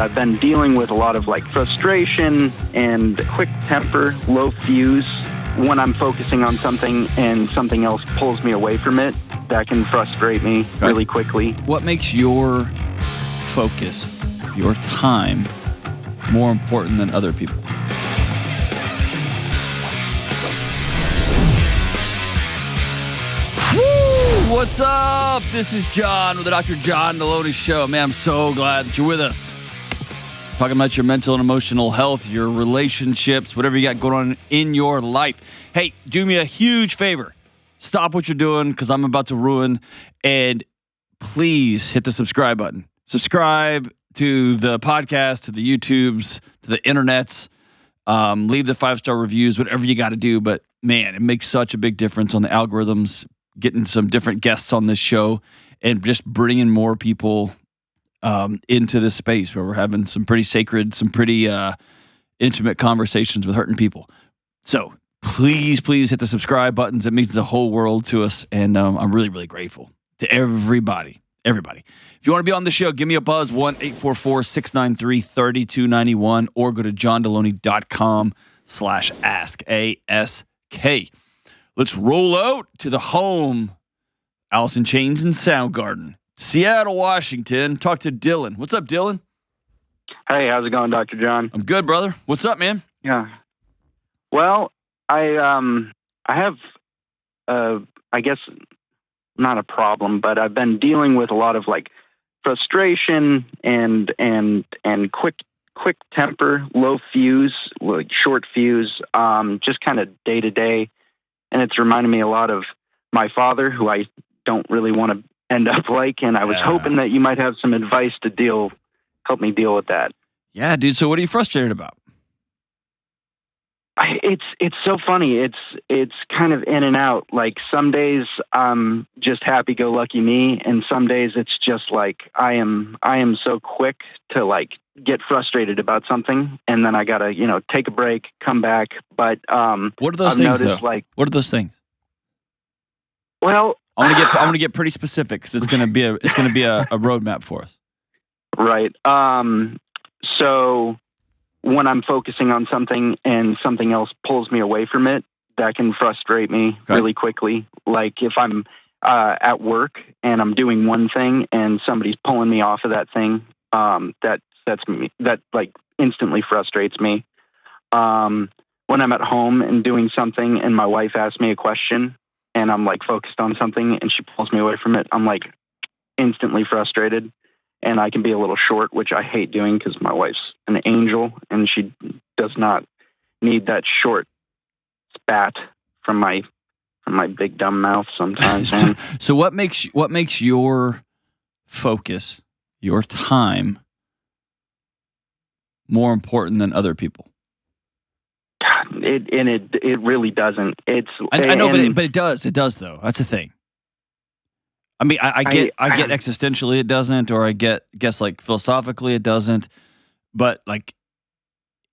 I've been dealing with a lot of like frustration and quick temper, low fuse. When I'm focusing on something and something else pulls me away from it, that can frustrate me really quickly. What makes your focus, your time, more important than other people? Woo! What's up? This is John with the Dr. John Delony Show. Man, I'm so glad that you're with us. Talking about your mental and emotional health, your relationships, whatever you got going on in your life. Hey, do me a huge favor. Stop what you're doing because I'm about to ruin. And please hit the subscribe button. Subscribe to the podcast, to the YouTubes, to the internets. Leave the 5-star reviews, whatever you got to do. But man, it makes such a big difference on the algorithms, getting some different guests on this show and just bringing more people into this space where we're having some pretty sacred, some pretty intimate conversations with hurting people. So please hit the subscribe buttons. It means the whole world to us. And I'm really, really grateful to everybody. If you want to be on the show, give me a buzz, 1-844-693-3291, or go to johndelony.com/ask. Let's roll out to the home, Alice in Chains and Soundgarden, Seattle, Washington. Talk to Dylan. What's up, Dylan? Hey, how's it going, Dr. John? I'm good, brother. What's up, man? Yeah. Well, I have, I guess not a problem, but I've been dealing with a lot of like frustration and quick temper, low fuse, like short fuse, just kind of day to day. And it's reminded me a lot of my father, who I don't really want to end up like. And I was hoping that you might have some advice to help me deal with that. Yeah, dude. So what are you frustrated about? It's so funny. It's kind of in and out. Like some days I'm just happy-go-lucky me, and some days it's just like I am so quick to like get frustrated about something, and then I gotta take a break, come back. But what are those things? Though? Like, what are those things? Well, I want to get pretty specific because it's gonna be a roadmap for us. Right. So when I'm focusing on something and something else pulls me away from it, that can frustrate me really quickly. Like if I'm at work and I'm doing one thing and somebody's pulling me off of that thing, that like instantly frustrates me. When I'm at home and doing something and my wife asks me a question and I'm like focused on something and she pulls me away from it, I'm like instantly frustrated. And I can be a little short, which I hate doing because my wife's an angel and she does not need that short spat from my big dumb mouth sometimes. Man. So what makes your focus, your time, more important than other people? It really doesn't. I know, but it does. It does though. That's the thing. I mean, I get existentially it doesn't, or I guess like philosophically it doesn't, but like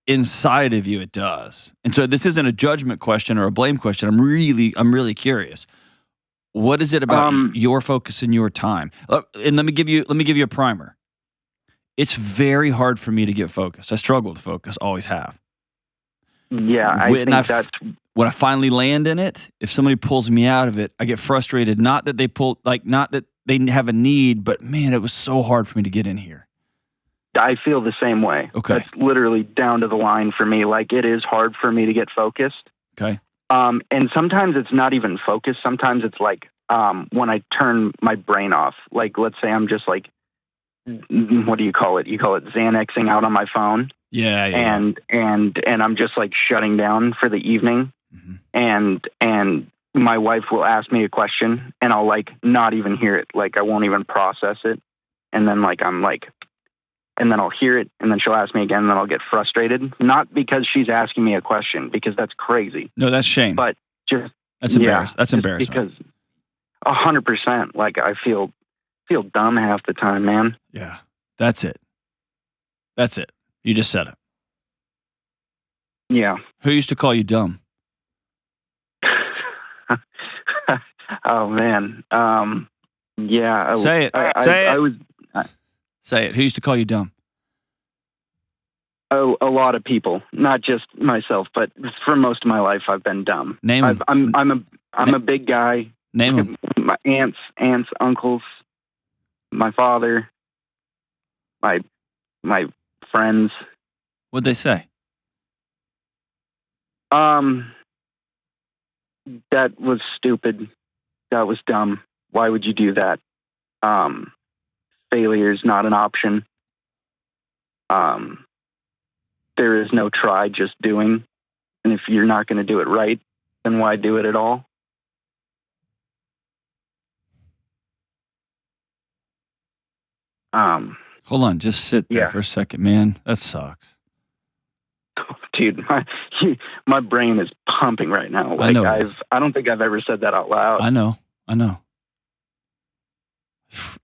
inside of you it does. And so this isn't a judgment question or a blame question. I'm really curious. What is it about your focus and your time? And let me give you a primer. It's very hard for me to get focused. I struggle to focus, always have. Yeah, when I finally land in it, if somebody pulls me out of it, I get frustrated. Not that they have a need, but man, it was so hard for me to get in here. I feel the same way. Okay. That's literally down to the line for me. Like it is hard for me to get focused. Okay. And sometimes it's not even focus. Sometimes it's like when I turn my brain off. Like let's say I'm just like, what do you call it? You call it Xanaxing out on my phone. Yeah. And I'm just like shutting down for the evening. Mm-hmm. And my wife will ask me a question and I'll like not even hear it. Like I won't even process it. And then like and then I'll hear it and then she'll ask me again and then I'll get frustrated. Not because she's asking me a question, because that's crazy. No, that's shame. But just that's embarrassing. That's embarrassing. Because 100%, like I feel dumb half the time, man. Yeah. That's it. You just said it. Yeah. Who used to call you dumb? Oh man. Yeah. Say it. Say it. Say it. Who used to call you dumb? a lot of people, not just myself, but for most of my life, I've been dumb. Name them. I'm a big guy. Name them. My aunts, uncles, my father, my friends. What'd they say? That was stupid. That was dumb. Why would you do that? Failure is not an option. There is no try, just doing. And if you're not going to do it right, then why do it at all? Hold on, just sit there for a second, man. That sucks. Dude, my brain is pumping right now. Like I don't think I've ever said that out loud. I know.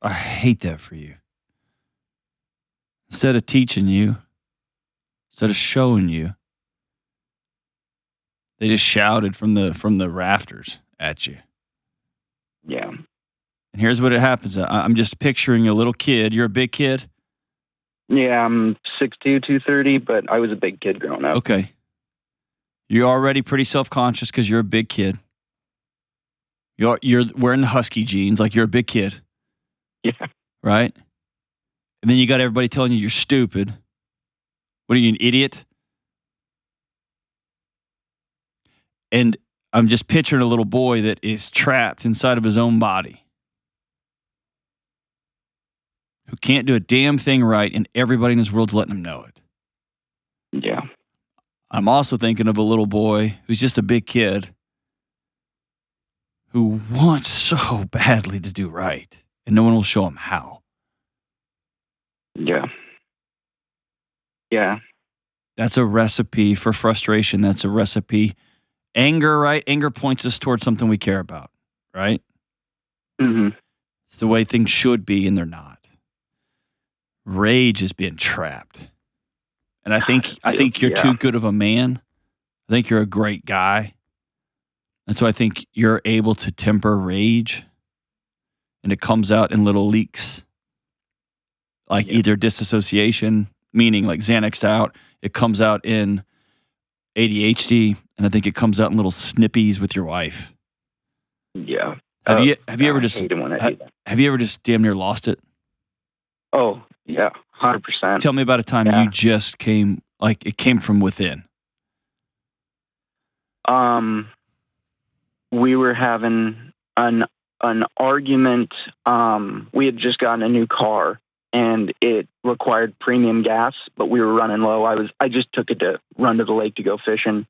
I hate that for you. Instead of teaching you, instead of showing you, they just shouted from the rafters at you. Yeah. And here's what it happens. I'm just picturing a little kid. You're a big kid? Yeah, I'm 6'2", 230, but I was a big kid growing up. Okay. You're already pretty self-conscious because you're a big kid. You're wearing the husky jeans like you're a big kid. Yeah. Right? And then you got everybody telling you you're stupid. What are you, an idiot? And I'm just picturing a little boy that is trapped inside of his own body, who can't do a damn thing right, and everybody in his world's letting him know it. Yeah. I'm also thinking of a little boy who's just a big kid who wants so badly to do right, and no one will show him how. Yeah. Yeah. That's a recipe for frustration. That's a recipe. Anger, right? Anger points us towards something we care about, right? Mm-hmm. It's the way things should be, and they're not. Rage is being trapped. And I think you're too good of a man. I think you're a great guy. And so I think you're able to temper rage, and it comes out in little leaks. Like either disassociation, meaning like Xanaxed out. It comes out in ADHD, and I think it comes out in little snippies with your wife. Yeah. Have you ever just damn near lost it? Oh, yeah, 100%. Tell me about a time you just came, like it came from within. We were having an argument. We had just gotten a new car, and it required premium gas, but we were running low. I just took it to run to the lake to go fishing,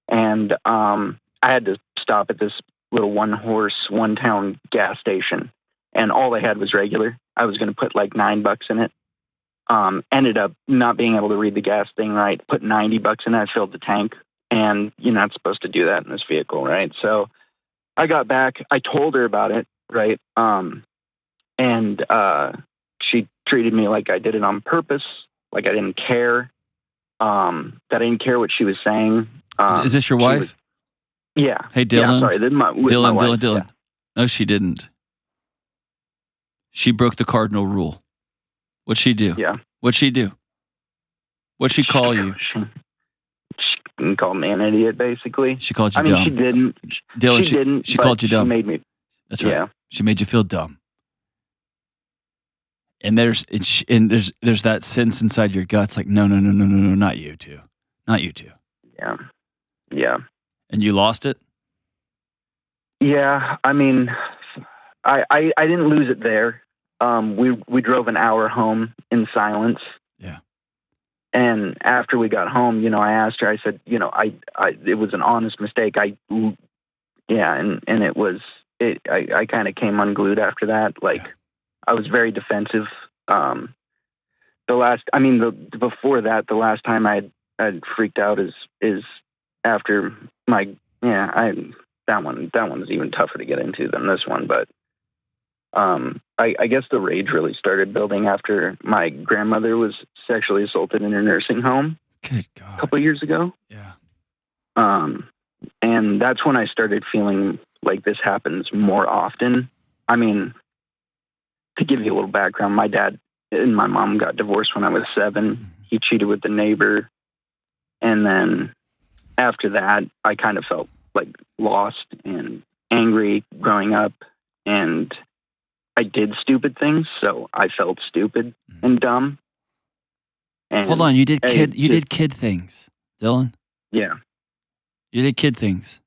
and I had to stop at this little one-town gas station, and all they had was regular. I was going to put like $9 in it. Ended up not being able to read the gas thing right. Put $90 in it. I filled the tank, and you're not supposed to do that in this vehicle, right? So I got back. I told her about it, right? And she treated me like I did it on purpose, like I didn't care. That I didn't care what she was saying. Is this your wife? Yeah. Hey, Dylan. Yeah, sorry, this is my wife. Dylan. Yeah. No, she didn't. She broke the cardinal rule. What'd she do? Yeah. What'd she do? What'd she call you? She called me an idiot, basically. She called you dumb. She didn't. Dylan, she didn't. She called you dumb. She made me. That's right. Yeah. She made you feel dumb. And there's that sense inside your guts, like no, not you two, not you two. Yeah. Yeah. And you lost it? Yeah. I mean, I didn't lose it there. We drove an hour home in silence. Yeah. And after we got home, I asked her, I said, it was an honest mistake. And it was, I kind of came unglued after that. Like I was very defensive. Before that, the last time I had freaked out is after that one's even tougher to get into than this one, but I guess the rage really started building after my grandmother was sexually assaulted in her nursing home. Good God. A couple of years ago. Yeah. And that's when I started feeling like this happens more often. I mean, to give you a little background, my dad and my mom got divorced when I was 7. he cheated with the neighbor. And then after that, I kind of felt like lost and angry growing up. And I did stupid things, so I felt stupid and dumb. And hold on, you did kid things, Dylan? Yeah. You did kid things.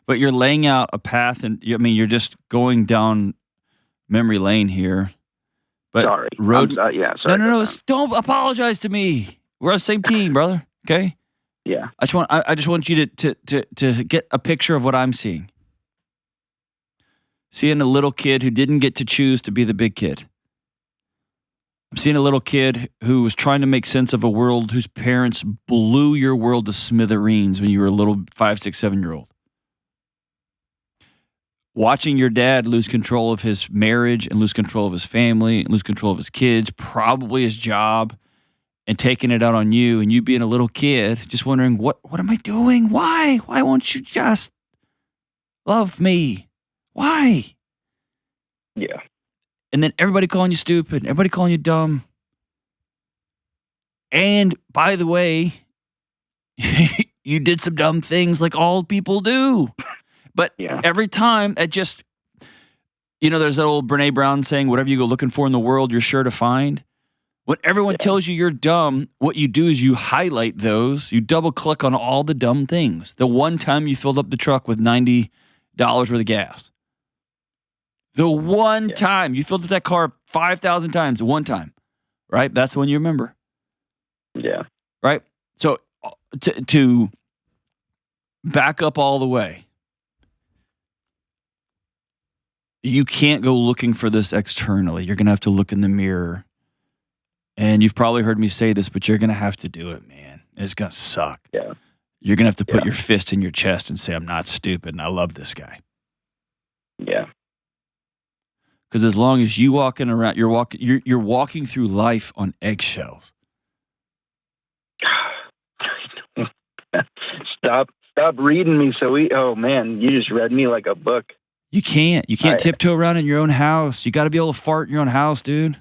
But you're laying out a path, and you're just going down memory lane here. But sorry. Sorry. No. Don't apologize to me. We're on the same team, brother. Okay? Yeah. I just want you to get a picture of what I'm seeing. Seeing a little kid who didn't get to choose to be the big kid. I'm seeing a little kid who was trying to make sense of a world whose parents blew your world to smithereens when you were a little 5, 6, 7-year-old. Watching your dad lose control of his marriage and lose control of his family and lose control of his kids, probably his job, and taking it out on you, and you being a little kid, just wondering, what am I doing? Why? Why won't you just love me? Why? Yeah. And then everybody calling you stupid, everybody calling you dumb. And by the way, you did some dumb things like all people do. But every time it just, there's that old Brene Brown saying, whatever you go looking for in the world, you're sure to find. When everyone tells you you're dumb, what you do is you highlight those, you double click on all the dumb things. The one time you filled up the truck with $90 worth of gas. The one time you filled up that car 5,000 times, one time, right? That's when you remember. Yeah. Right? So to back up all the way, you can't go looking for this externally. You're going to have to look in the mirror. And you've probably heard me say this, but you're going to have to do it, man. It's going to suck. Yeah. You're going to have to put your fist in your chest and say, I'm not stupid and I love this guy. Yeah. Because as long as you walking around, you're walking through life on eggshells. Stop reading me oh man, you just read me like a book. You can't tiptoe around in your own house. You got to be able to fart in your own house, dude.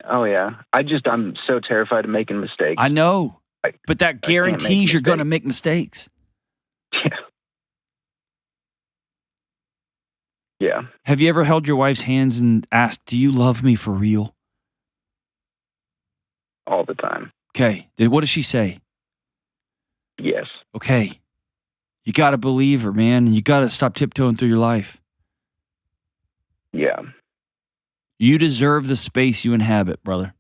Oh yeah. I'm so terrified of making mistakes. I know. But that guarantees you're going to make mistakes. Yeah. Yeah. Have you ever held your wife's hands and asked, do you love me for real? All the time. Okay. What does she say? Yes. Okay. You got to believe her, man. And you got to stop tiptoeing through your life. Yeah. You deserve the space you inhabit, brother.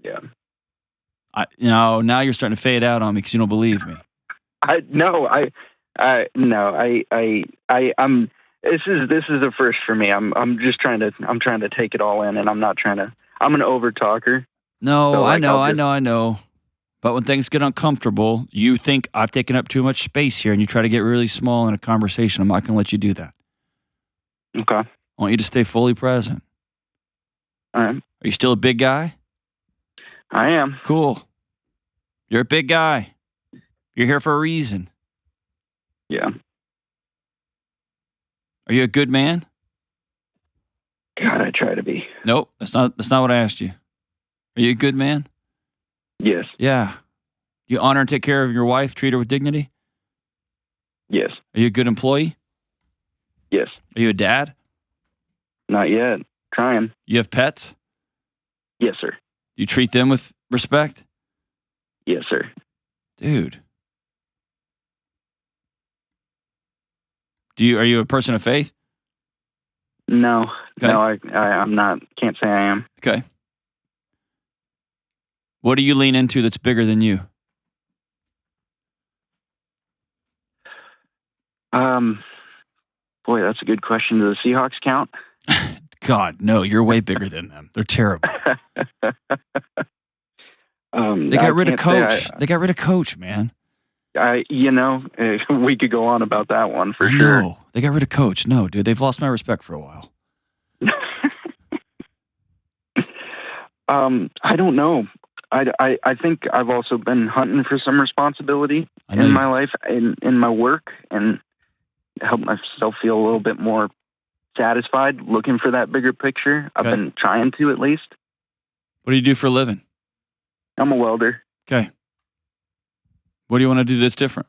Yeah. Now you're starting to fade out on me because you don't believe me. This is a first for me. I'm trying to take it all in, and I'm an over talker. No, so I know. But when things get uncomfortable, you think I've taken up too much space here, and you try to get really small in a conversation. I'm not going to let you do that. Okay. I want you to stay fully present. All right. Are you still a big guy? I am. Cool. You're a big guy. You're here for a reason. Yeah. Are you a good man? God, I try to be. Nope, that's not what I asked you. Are you a good man? Yes. Yeah. You honor and take care of your wife, treat her with dignity? Yes. Are you a good employee? Yes. Are you a dad? Not yet. Trying. You have pets? Yes, sir. You treat them with respect? Yes, sir. Dude. Are you a person of faith? No. Okay. No, I'm not. Can't say I am. Okay. What do you lean into that's bigger than you? Boy, that's a good question. Do the Seahawks count? God, no, you're way bigger than them. They're terrible. They got rid of Coach. They got rid of Coach, man. We could go on about that one for sure. No, they got rid of Coach. No, dude, they've lost my respect for a while. I don't know. I think I've also been hunting for some responsibility in my life, in my work, and help myself feel a little bit more satisfied, looking for that bigger picture. I've been trying to, at least. What do you do for a living? I'm a welder. Okay. What do you want to do that's different?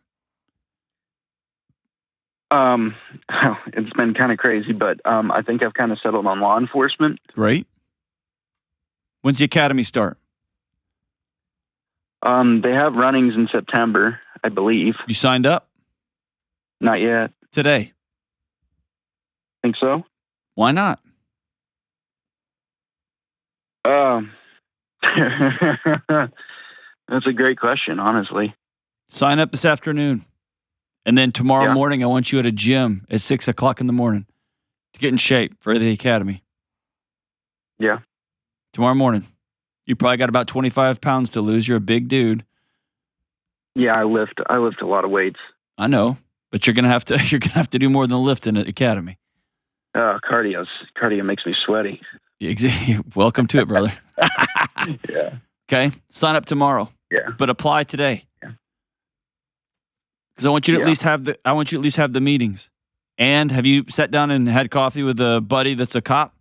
It's been kind of crazy, but I think I've kind of settled on law enforcement. Great. When's the academy start? They have runnings in September, I believe. You signed up? Not yet. Today. Think so? Why not? That's a great question, honestly. Sign up this afternoon. And then tomorrow morning, I want you at a gym at 6 o'clock in the morning to get in shape for the academy. Yeah. Tomorrow morning. You probably got about 25 pounds to lose. You're a big dude. Yeah, I lift a lot of weights. I know, but you're gonna have to do more than lift in the academy. Cardio makes me sweaty. Welcome to it, brother. Yeah. Okay, sign up tomorrow. Yeah. But apply today. Yeah. Because I want you to at least have the meetings. And have you sat down and had coffee with a buddy that's a cop?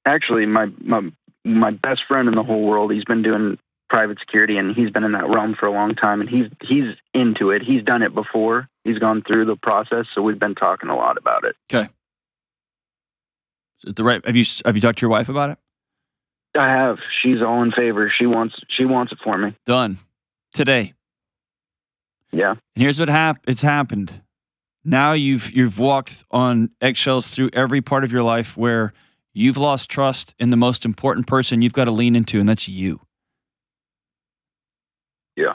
Actually, my best friend in the whole world, he's been doing private security, and he's been in that realm for a long time, and he's into it. He's done it before. He's gone through the process, so we've been talking a lot about it. Okay. Is it the right? Have you talked to your wife about it? I have. She's all in favor. She wants it for me. Done. Today. Yeah. And here's what it's happened. Now you've walked on eggshells through every part of your life where you've lost trust in the most important person you've got to lean into, and that's you. Yeah.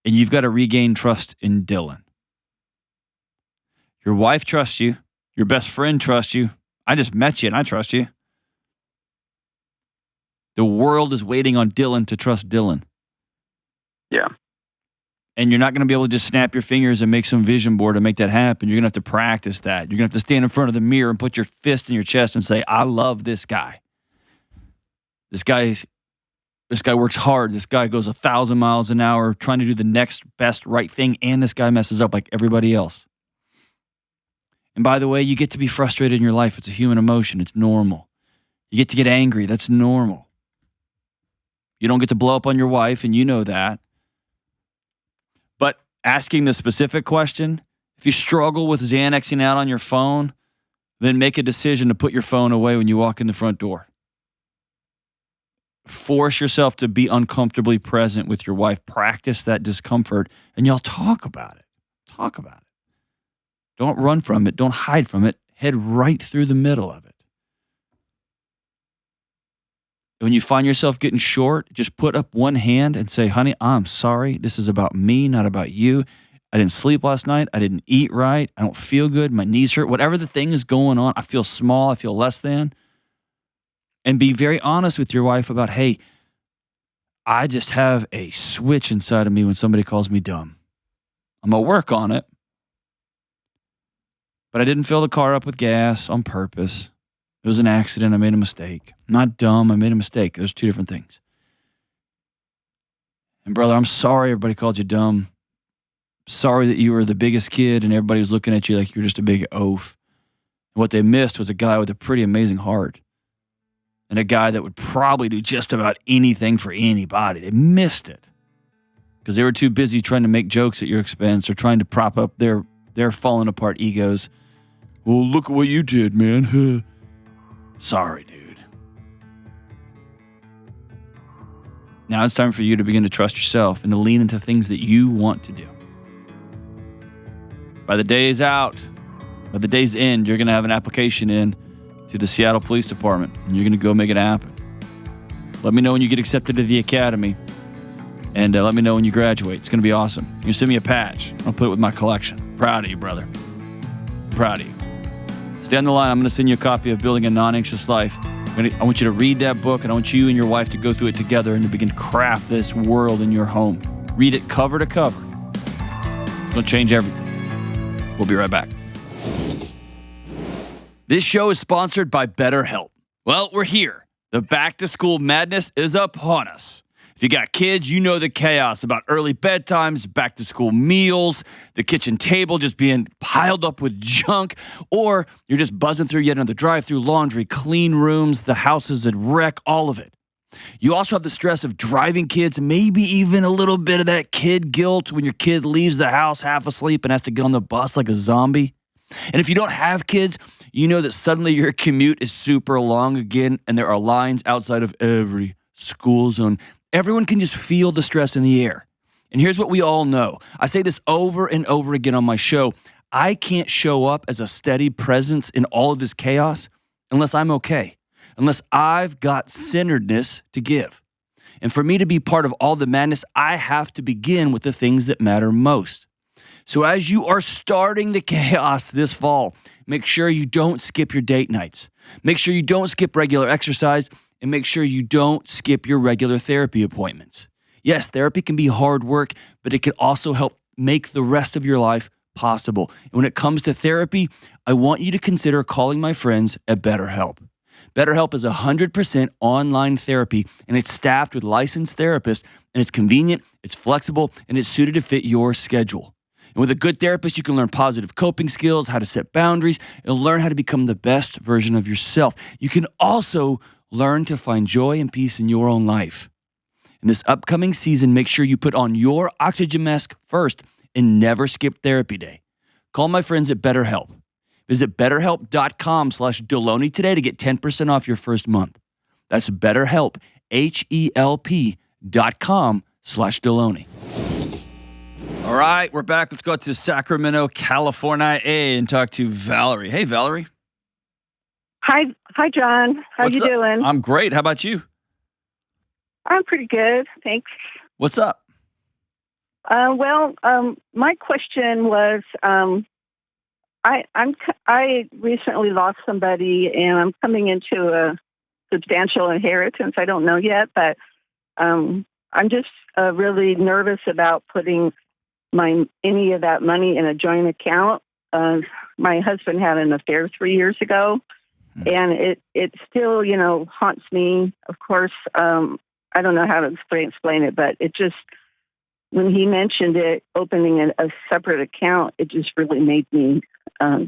And you've got to regain trust in Dylan. Your wife trusts you. Your best friend trusts you. I just met you and I trust you. The world is waiting on Dylan to trust Dylan. Yeah. And you're not going to be able to just snap your fingers and make some vision board to make that happen. You're going to have to practice that. You're going to have to stand in front of the mirror and put your fist in your chest and say, I love this guy. This guy works hard. This guy goes 1,000 miles an hour trying to do the next best right thing, and this guy messes up like everybody else. And by the way, you get to be frustrated in your life. It's a human emotion. It's normal. You get to get angry. That's normal. You don't get to blow up on your wife, and you know that. But asking the specific question, if you struggle with Xanaxing out on your phone, then make a decision to put your phone away when you walk in the front door. Force yourself to be uncomfortably present with your wife. Practice that discomfort, and y'all talk about it. Talk about it. Don't run from it. Don't hide from it. Head right through the middle of it. When you find yourself getting short, just put up one hand and say, honey, I'm sorry. This is about me, not about you. I didn't sleep last night. I didn't eat right. I don't feel good. My knees hurt. Whatever the thing is going on, I feel small. I feel less than. And be very honest with your wife about, hey, I just have a switch inside of me when somebody calls me dumb. I'm going to work on it. But I didn't fill the car up with gas on purpose. It was an accident. I made a mistake. I'm not dumb. I made a mistake. There's two different things. And brother, I'm sorry everybody called you dumb. Sorry that you were the biggest kid and everybody was looking at you like you were just a big oaf. And what they missed was a guy with a pretty amazing heart. And a guy that would probably do just about anything for anybody. They missed it. Because they were too busy trying to make jokes at your expense or trying to prop up their falling apart egos. Well, look at what you did, man. Sorry, dude. Now it's time for you to begin to trust yourself and to lean into things that you want to do. By the day's end, you're going to have an application in to the Seattle Police Department, and you're going to go make it happen. Let me know when you get accepted to the academy, and let me know when you graduate. It's going to be awesome. You can send me a patch. I'll put it with my collection. Proud of you, brother. Proud of you. Stay on the line. I'm going to send you a copy of Building a Non-Anxious Life. I want you to read that book, and I want you and your wife to go through it together and to begin to craft this world in your home. Read it cover to cover. It's going to change everything. We'll be right back. This show is sponsored by BetterHelp. Well, we're here. The back-to-school madness is upon us. If you got kids, you know the chaos about early bedtimes, back-to-school meals, the kitchen table just being piled up with junk, or you're just buzzing through yet another drive-through, laundry, clean rooms, the house is a wreck, all of it. You also have the stress of driving kids, maybe even a little bit of that kid guilt when your kid leaves the house half asleep and has to get on the bus like a zombie. And if you don't have kids, you know that suddenly your commute is super long again, and there are lines outside of every school zone. Everyone can just feel the stress in the air. And here's what we all know. I say this over and over again on my show. I can't show up as a steady presence in all of this chaos unless I'm okay, unless I've got centeredness to give. And for me to be part of all the madness, I have to begin with the things that matter most. So as you are starting the chaos this fall, make sure you don't skip your date nights. Make sure you don't skip regular exercise, and make sure you don't skip your regular therapy appointments. Yes, therapy can be hard work, but it can also help make the rest of your life possible. And when it comes to therapy, I want you to consider calling my friends at BetterHelp. BetterHelp is 100% online therapy, and it's staffed with licensed therapists, and it's convenient, it's flexible, and it's suited to fit your schedule. And with a good therapist, you can learn positive coping skills, how to set boundaries, and learn how to become the best version of yourself. You can also learn to find joy and peace in your own life. In this upcoming season, make sure you put on your oxygen mask first and never skip therapy day. Call my friends at BetterHelp. Visit BetterHelp.com/Delony today to get 10% off your first month. That's BetterHelp, HELP.com/Delony. All right, we're back. Let's go to Sacramento, California, and talk to Valerie. Hey, Valerie. Hi, John. How you doing? I'm great. How about you? I'm pretty good, thanks. What's up? My question was, I recently lost somebody, and I'm coming into a substantial inheritance. I don't know yet, but I'm just really nervous about putting any of that money in a joint account. My husband had an affair 3 years ago, and it still, haunts me. Of course, I don't know how to explain it, but it just, when he mentioned it, opening a separate account, it just really made me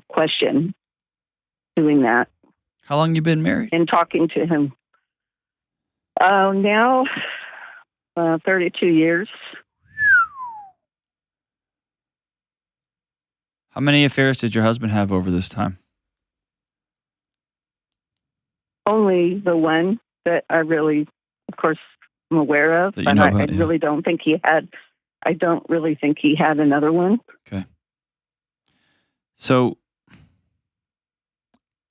question doing that. How long you been married? And talking to him. Now, 32 years. How many affairs did your husband have over this time? Only the one that I really, of course, am aware of, but I really don't think he had. I don't really think he had another one. Okay. So,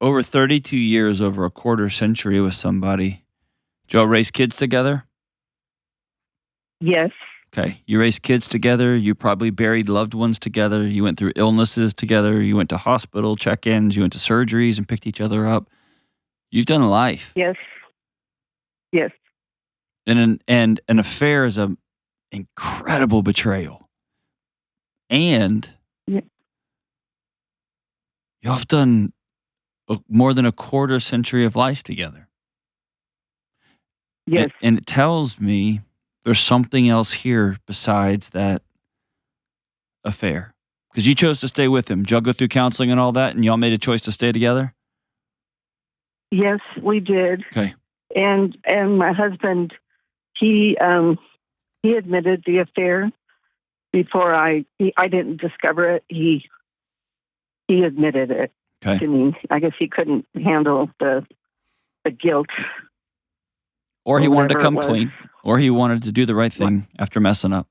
over 32 years, over a quarter century with somebody, did y'all raise kids together? Yes. Okay. You raised kids together. You probably buried loved ones together. You went through illnesses together. You went to hospital check-ins. You went to surgeries and picked each other up. You've done life. Yes. Yes. And an affair is an incredible betrayal. And y'all have done more than a quarter century of life together. Yes. And it tells me there's something else here besides that affair. Because you chose to stay with him. Did y'all go through counseling and all that, and y'all made a choice to stay together? Yes, we did. Okay. And my husband, he admitted the affair before I didn't discover it. He admitted it to me. I guess he couldn't handle the guilt. Or he wanted to come clean. Or he wanted to do the right thing after messing up.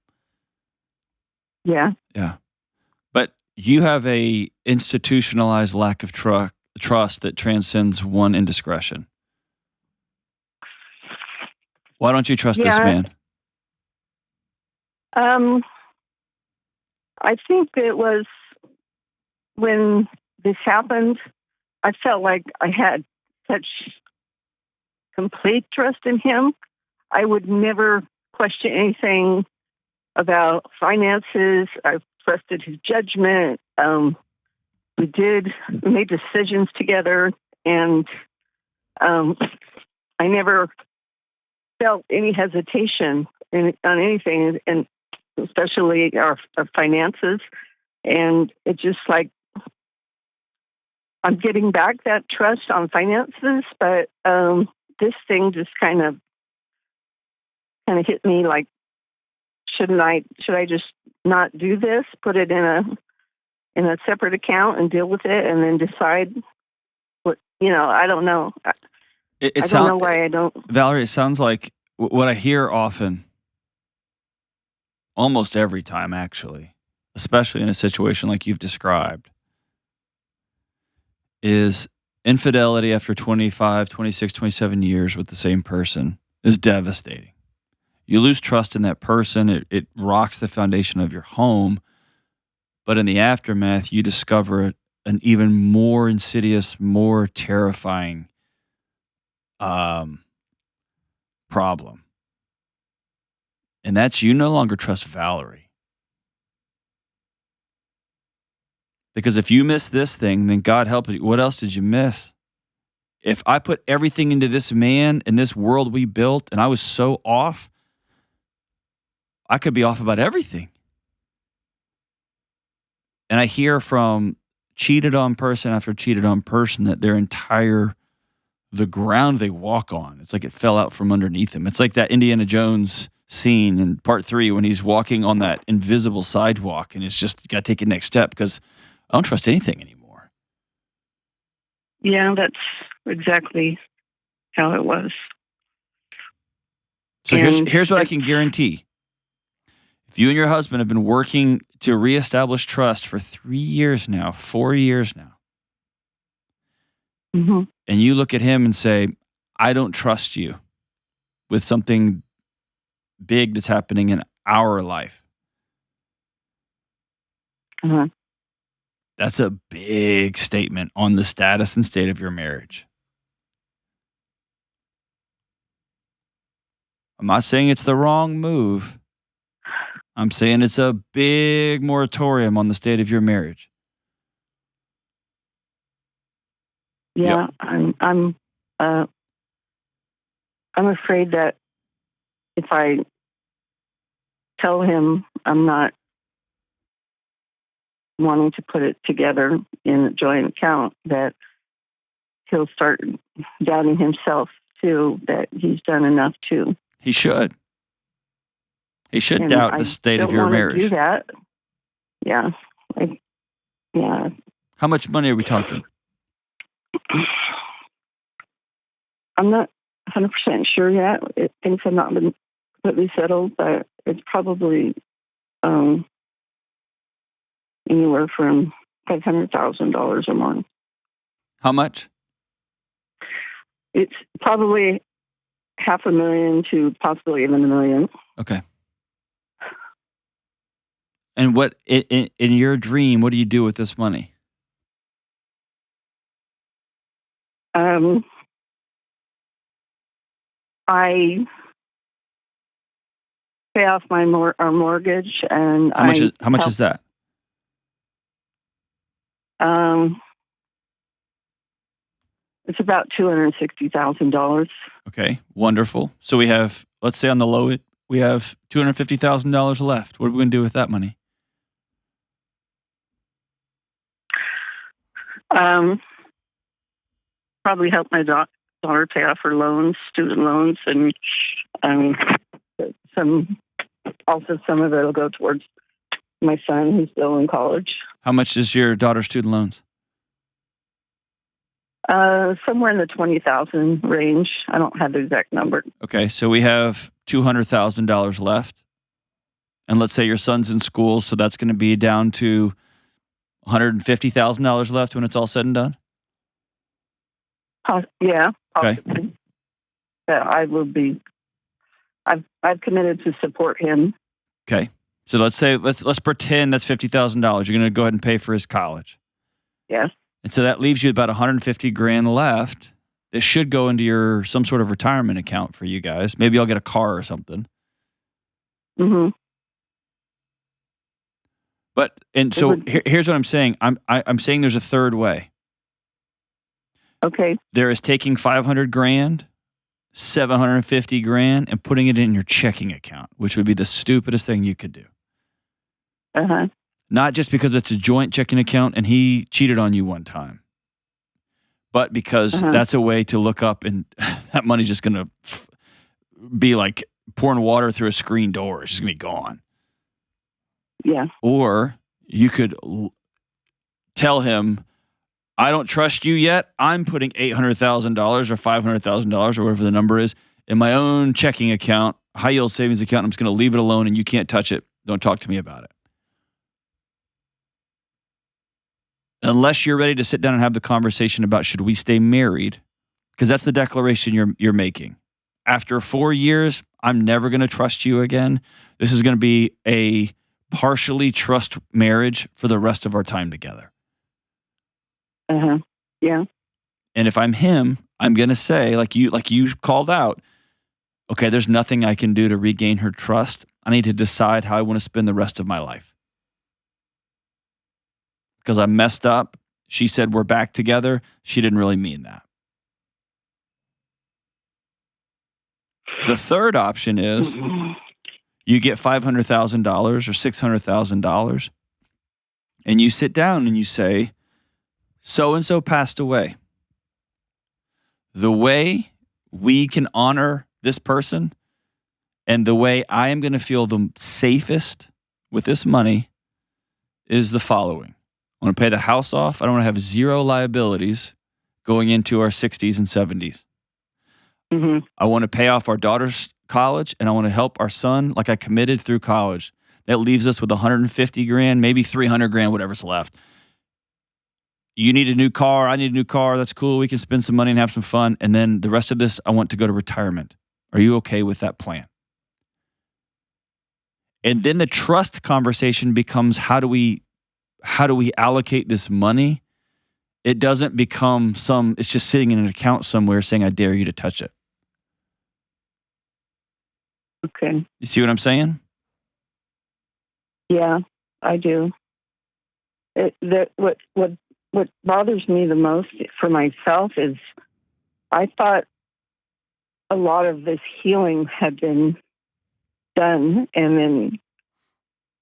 Yeah. Yeah. But you have a institutionalized lack of trust that transcends one indiscretion. Why don't you trust this man? I think it was when this happened, I felt like I had such complete trust in him. I would never question anything about finances. I trusted his judgment. We made decisions together, and I never felt any hesitation on anything, and especially our finances. And it's just like I'm getting back that trust on finances, but this thing just kind of kind of hit me like, should I just not do this, put it in a separate account and deal with it, and then decide what, I don't know. I don't know why I don't. Valerie, it sounds like what I hear often, almost every time actually, especially in a situation like you've described, is infidelity after 25, 26, 27 years with the same person is devastating. You lose trust in that person. It rocks the foundation of your home. But in the aftermath, you discover an even more insidious, more terrifying problem. And that's you no longer trust Valerie. Because if you miss this thing, then God help you. What else did you miss? If I put everything into this man and this world we built and I was so off, I could be off about everything. And I hear from cheated on person after cheated on person that the ground they walk on, it's like it fell out from underneath them. It's like that Indiana Jones scene in part 3 when he's walking on that invisible sidewalk and it's just, you got to take the next step because I don't trust anything anymore. Yeah, that's exactly how it was. So here's what I can guarantee. If you and your husband have been working to reestablish trust for 3 years now, 4 years now, mm-hmm. and you look at him and say, I don't trust you with something big that's happening in our life. Uh-huh. That's a big statement on the status and state of your marriage. I'm not saying it's the wrong move. I'm saying it's a big moratorium on the state of your marriage. Yeah, yep. I'm afraid that if I tell him I'm not wanting to put it together in a joint account, that he'll start doubting himself too, that he's done enough too. He should. He should doubt the state of your marriage. Do that. Yeah. Yeah. How much money are we talking? I'm not 100% sure yet. Things have not been completely settled, but it's probably anywhere from $500,000 or more. How much? It's probably $500,000 to possibly even $1 million. Okay. And what in your dream, what do you do with this money? I pay off our mortgage, and how much is that? It's about $260,000. Okay, wonderful. So we have, let's say on the low, we have $250,000 left. What are we going to do with that money? Probably help my daughter pay off her loans, student loans, and some of it will go towards my son who's still in college. How much is your daughter's student loans? Somewhere in the 20,000 range. I don't have the exact number. Okay, so we have $200,000 left, and let's say your son's in school, so that's going to be down to $150,000 left when it's all said and done. Yeah, possibly. Okay. Yeah, I will be. I've committed to support him. Okay, so let's say let's pretend that's $50,000. You're going to go ahead and pay for his college. Yes. And so that leaves you about $150,000 left. This should go into some sort of retirement account for you guys. Maybe I'll get a car or something. Mm-hmm. Here's what I'm saying. I'm saying there's a third way. Okay. There is taking $500,000, $750,000, and putting it in your checking account, which would be the stupidest thing you could do. Uh-huh. Not just because it's a joint checking account and he cheated on you one time, but because that's a way to look up and that money's just going to be like pouring water through a screen door. It's just going to be gone. Yeah. Or you could tell him, I don't trust you yet. I'm putting $800,000 or $500,000 or whatever the number is in my own checking account, high yield savings account. I'm just going to leave it alone and you can't touch it. Don't talk to me about it. Unless you're ready to sit down and have the conversation about should we stay married, because that's the declaration you're making. After 4 years, I'm never going to trust you again. This is going to be a partially trust marriage for the rest of our time together. Yeah. And if I'm him, I'm going to say, like you called out, okay, there's nothing I can do to regain her trust. I need to decide how I want to spend the rest of my life. Because I messed up. She said we're back together. She didn't really mean that. The third option is you get $500,000 or $600,000 and you sit down and you say, so-and-so passed away. The way we can honor this person and the way I am going to feel the safest with this money is the following. I want to pay the house off. I don't want to have zero liabilities going into our 60s and 70s. Mm-hmm. I want to pay off our daughter's college, and I want to help our son like I committed through college. That leaves us with $150,000, maybe $300,000, whatever's left. You need a new car. I need a new car. That's cool. We can spend some money and have some fun. And then the rest of this, I want to go to retirement. Are you okay with that plan? And then the trust conversation becomes how do we allocate this money? It doesn't become it's just sitting in an account somewhere saying, I dare you to touch it. Okay. You see what I'm saying? Yeah, I do. What bothers me the most for myself is I thought a lot of this healing had been done, and then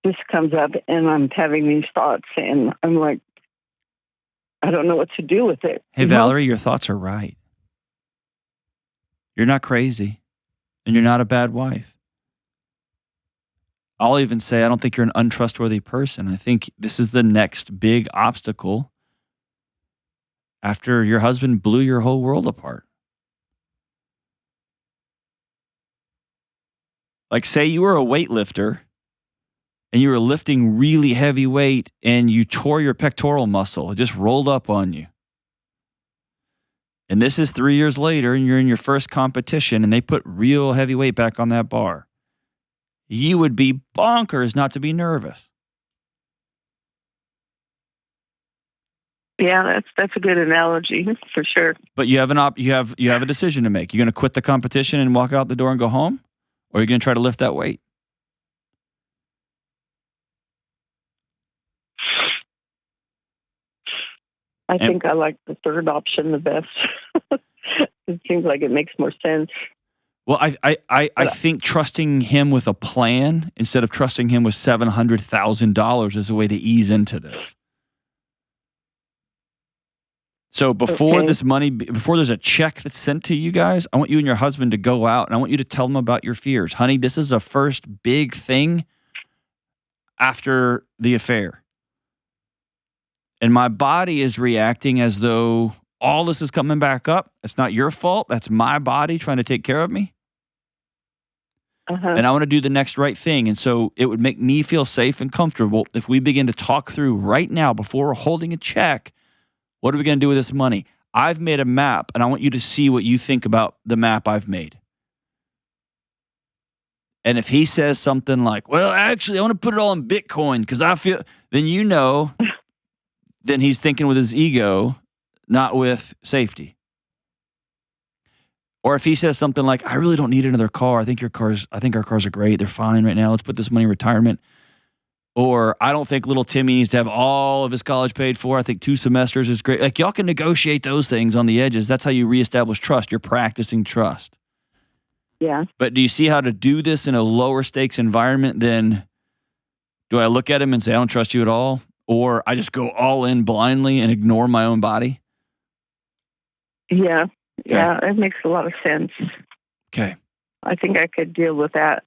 this comes up and I'm having these thoughts and I'm like, I don't know what to do with it. Hey, Valerie, your thoughts are right. You're not crazy and you're not a bad wife. I'll even say I don't think you're an untrustworthy person. I think this is the next big obstacle after your husband blew your whole world apart. Like, say you were a weightlifter and you were lifting really heavy weight and you tore your pectoral muscle. It just rolled up on you. And this is 3 years later and you're in your first competition and they put real heavy weight back on that bar. You would be bonkers not to be nervous. Yeah, that's a good analogy for sure. But you have you have a decision to make. You're going to quit the competition and walk out the door and go home, or are you going to try to lift that weight? I think I like the third option the best. It seems like it makes more sense. Well, I think trusting him with a plan instead of trusting him with $700,000 is a way to ease into this. So before there's a check that's sent to you guys, I want you and your husband to go out and I want you to tell them about your fears. Honey, this is a first big thing after the affair. And my body is reacting as though all this is coming back up. It's not your fault. That's my body trying to take care of me. And I want to do the next right thing. And so it would make me feel safe and comfortable if we begin to talk through right now before we're holding a check, what are we going to do with this money? I've made a map, and I want you to see what you think about the map I've made. And if he says something like, well, actually, I want to put it all in Bitcoin because I feel, then then he's thinking with his ego, not with safety. Or if he says something like, I really don't need another car. I think our cars are great. They're fine right now. Let's put this money in retirement. Or I don't think little Timmy needs to have all of his college paid for. I think 2 semesters is great. Like, y'all can negotiate those things on the edges. That's how you reestablish trust. You're practicing trust. Yeah. But do you see how to do this in a lower stakes environment than do I look at him and say, I don't trust you at all? Or I just go all in blindly and ignore my own body? Yeah. Okay. Yeah, it makes a lot of sense. Okay. I think I could deal with that.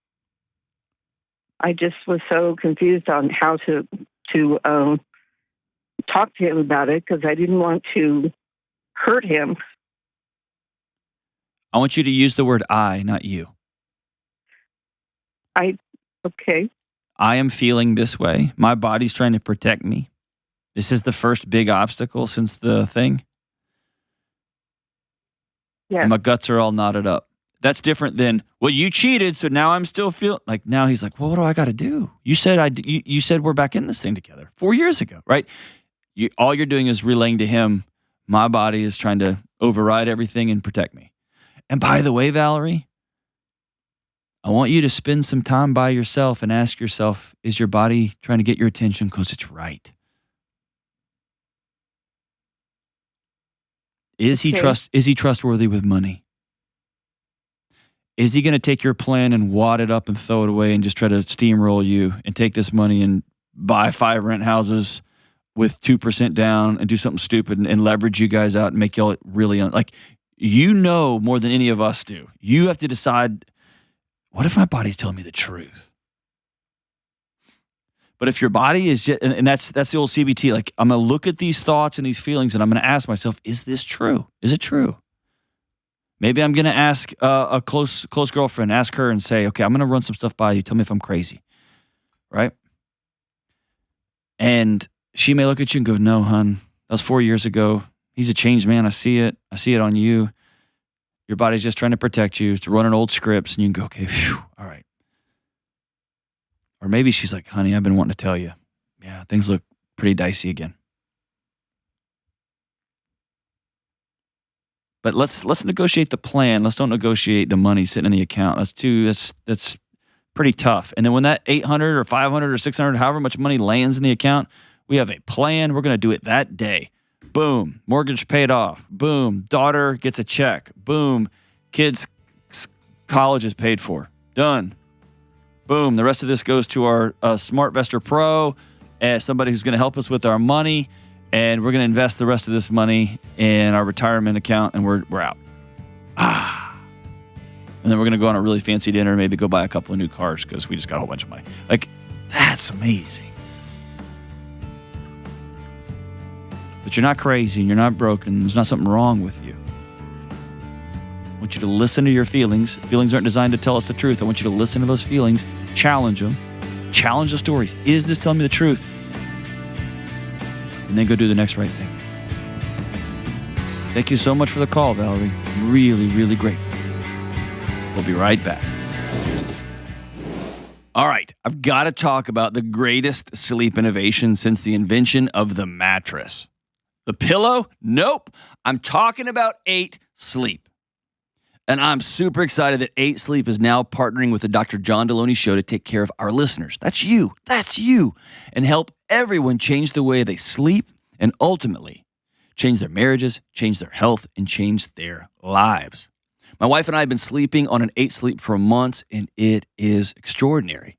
I just was so confused on how to talk to him about it because I didn't want to hurt him. I want you to use the word I, not you. Okay. I am feeling this way. My body's trying to protect me. This is the first big obstacle since the thing. Yeah. And my guts are all knotted up. That's different than, well, you cheated, so now I'm still feeling like, now he's like, well, what do I got to do? You said you said we're back in this thing together 4 years ago, right? All you're doing is relaying to him, my body is trying to override everything and protect me. And by the way, Valerie, I want you to spend some time by yourself and ask yourself, is your body trying to get your attention because it's right? Is he trustworthy with money? Is he going to take your plan and wad it up and throw it away and just try to steamroll you and take this money and buy 5 rent houses with 2% down and do something stupid and leverage you guys out and make y'all really more than any of us do. You have to decide, what if my body's telling me the truth? But if your body is just, and that's the old CBT, like I'm going to look at these thoughts and these feelings and I'm going to ask myself, is this true? Is it true? Maybe I'm going to ask a close girlfriend, ask her and say, okay, I'm going to run some stuff by you. Tell me if I'm crazy, right? And she may look at you and go, no, hon, that was 4 years ago. He's a changed man. I see it. I see it on you. Your body's just trying to protect you. It's running old scripts. And you can go, okay, phew, all right. Or maybe she's like, honey, I've been wanting to tell you. Yeah, things look pretty dicey again. But let's negotiate the plan. Let's don't negotiate the money sitting in the account. That's pretty tough. And then when that 800 or 500 or 600, however much money lands in the account, we have a plan. We're going to do it that day. Boom, mortgage paid off. Boom, daughter gets a check. Boom, kids' college is paid for. Done. Boom, the rest of this goes to our SmartVestor Pro as somebody who's going to help us with our money. And we're going to invest the rest of this money in our retirement account, and we're out. And then we're going to go on a really fancy dinner, maybe go buy a couple of new cars because we just got a whole bunch of money. Like, that's amazing. But you're not crazy, and you're not broken. There's not something wrong with you. I want you to listen to your feelings. Feelings aren't designed to tell us the truth. I want you to listen to those feelings, challenge them, challenge the stories. Is this telling me the truth? And then go do the next right thing. Thank you so much for the call, Valerie. I'm really, really grateful. We'll be right back. All right, I've got to talk about the greatest sleep innovation since the invention of the mattress. The pillow? Nope. I'm talking about 8 Sleep. And I'm super excited that 8 Sleep is now partnering with the Dr. John Delony Show to take care of our listeners. That's you. That's you. And help everyone change the way they sleep and ultimately change their marriages, change their health, and change their lives. My wife and I have been sleeping on an 8 Sleep for months, and it is extraordinary.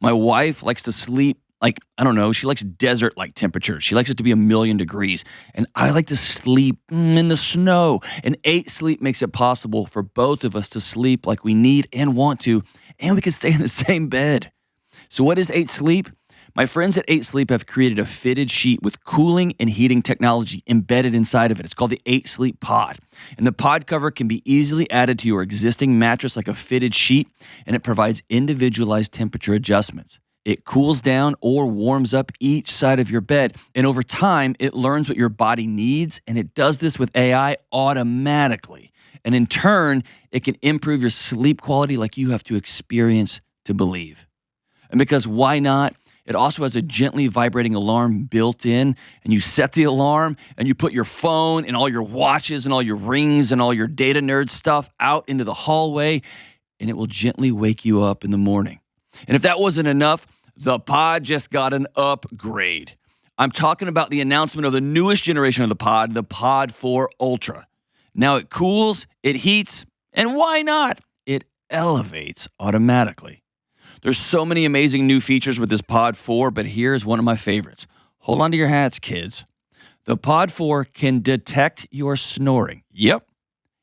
My wife likes to sleep like, I don't know, she likes desert-like temperatures. She likes it to be 1,000,000 degrees. And I like to sleep in the snow. And 8 Sleep makes it possible for both of us to sleep like we need and want to, and we can stay in the same bed. So what is 8 Sleep? My friends at 8 Sleep have created a fitted sheet with cooling and heating technology embedded inside of it. It's called the 8 Sleep Pod. And the pod cover can be easily added to your existing mattress like a fitted sheet, and it provides individualized temperature adjustments. It cools down or warms up each side of your bed. And over time, it learns what your body needs, and it does this with AI automatically. And in turn, it can improve your sleep quality like you have to experience to believe. And because why not? It also has a gently vibrating alarm built in, and you set the alarm and you put your phone and all your watches and all your rings and all your data nerd stuff out into the hallway, and it will gently wake you up in the morning. And if that wasn't enough, the pod just got an upgrade. I'm talking about the announcement of the newest generation of the Pod 4 Ultra. Now it cools, it heats, and why not? It elevates automatically. There's so many amazing new features with this Pod 4, but here's one of my favorites. Hold on to your hats, kids. The Pod 4 can detect your snoring. Yep,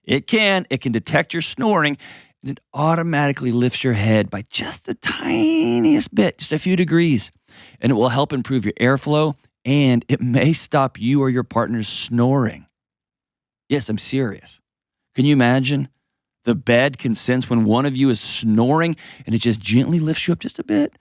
it can. It can detect your snoring, and it automatically lifts your head by just the tiniest bit, just a few degrees. And it will help improve your airflow, and it may stop you or your partner's snoring. Yes, I'm serious. Can you imagine? The bed can sense when one of you is snoring, and it just gently lifts you up just a bit,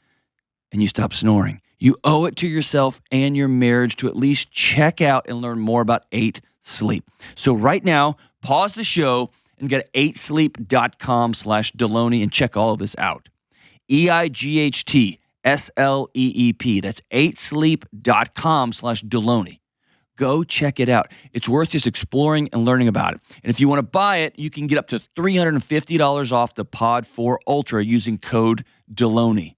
and you stop snoring. You owe it to yourself and your marriage to at least check out and learn more about 8 Sleep. So right now, pause the show and go to 8sleep.com/Delony and check all of this out. EIGHTSLEEP. That's 8sleep.com/Delony. Go check it out. It's worth just exploring and learning about it. And if you want to buy it, you can get up to $350 off the Pod 4 Ultra using code Delony.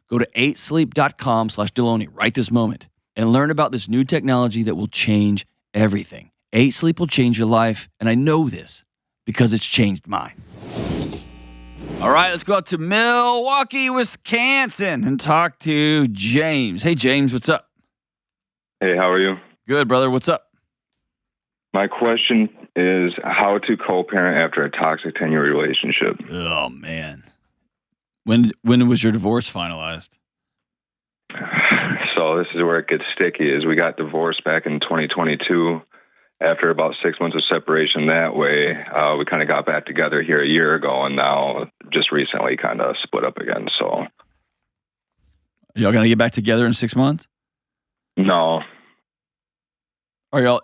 Go to 8sleep.com/Delony right this moment and learn about this new technology that will change everything. 8 Sleep will change your life, and I know this because it's changed mine. All right, let's go out to Milwaukee, Wisconsin, and talk to James. Hey, James, what's up? Hey, how are you? Good, brother. What's up? My question is how to co-parent after a toxic 10-year relationship. Oh, man. When was your divorce finalized? So this is where it gets sticky. Is we got divorced back in 2022. After about 6 months of separation that way, we kind of got back together here a year ago, and now just recently kind of split up again. So, y'all gonna get back together in 6 months? No.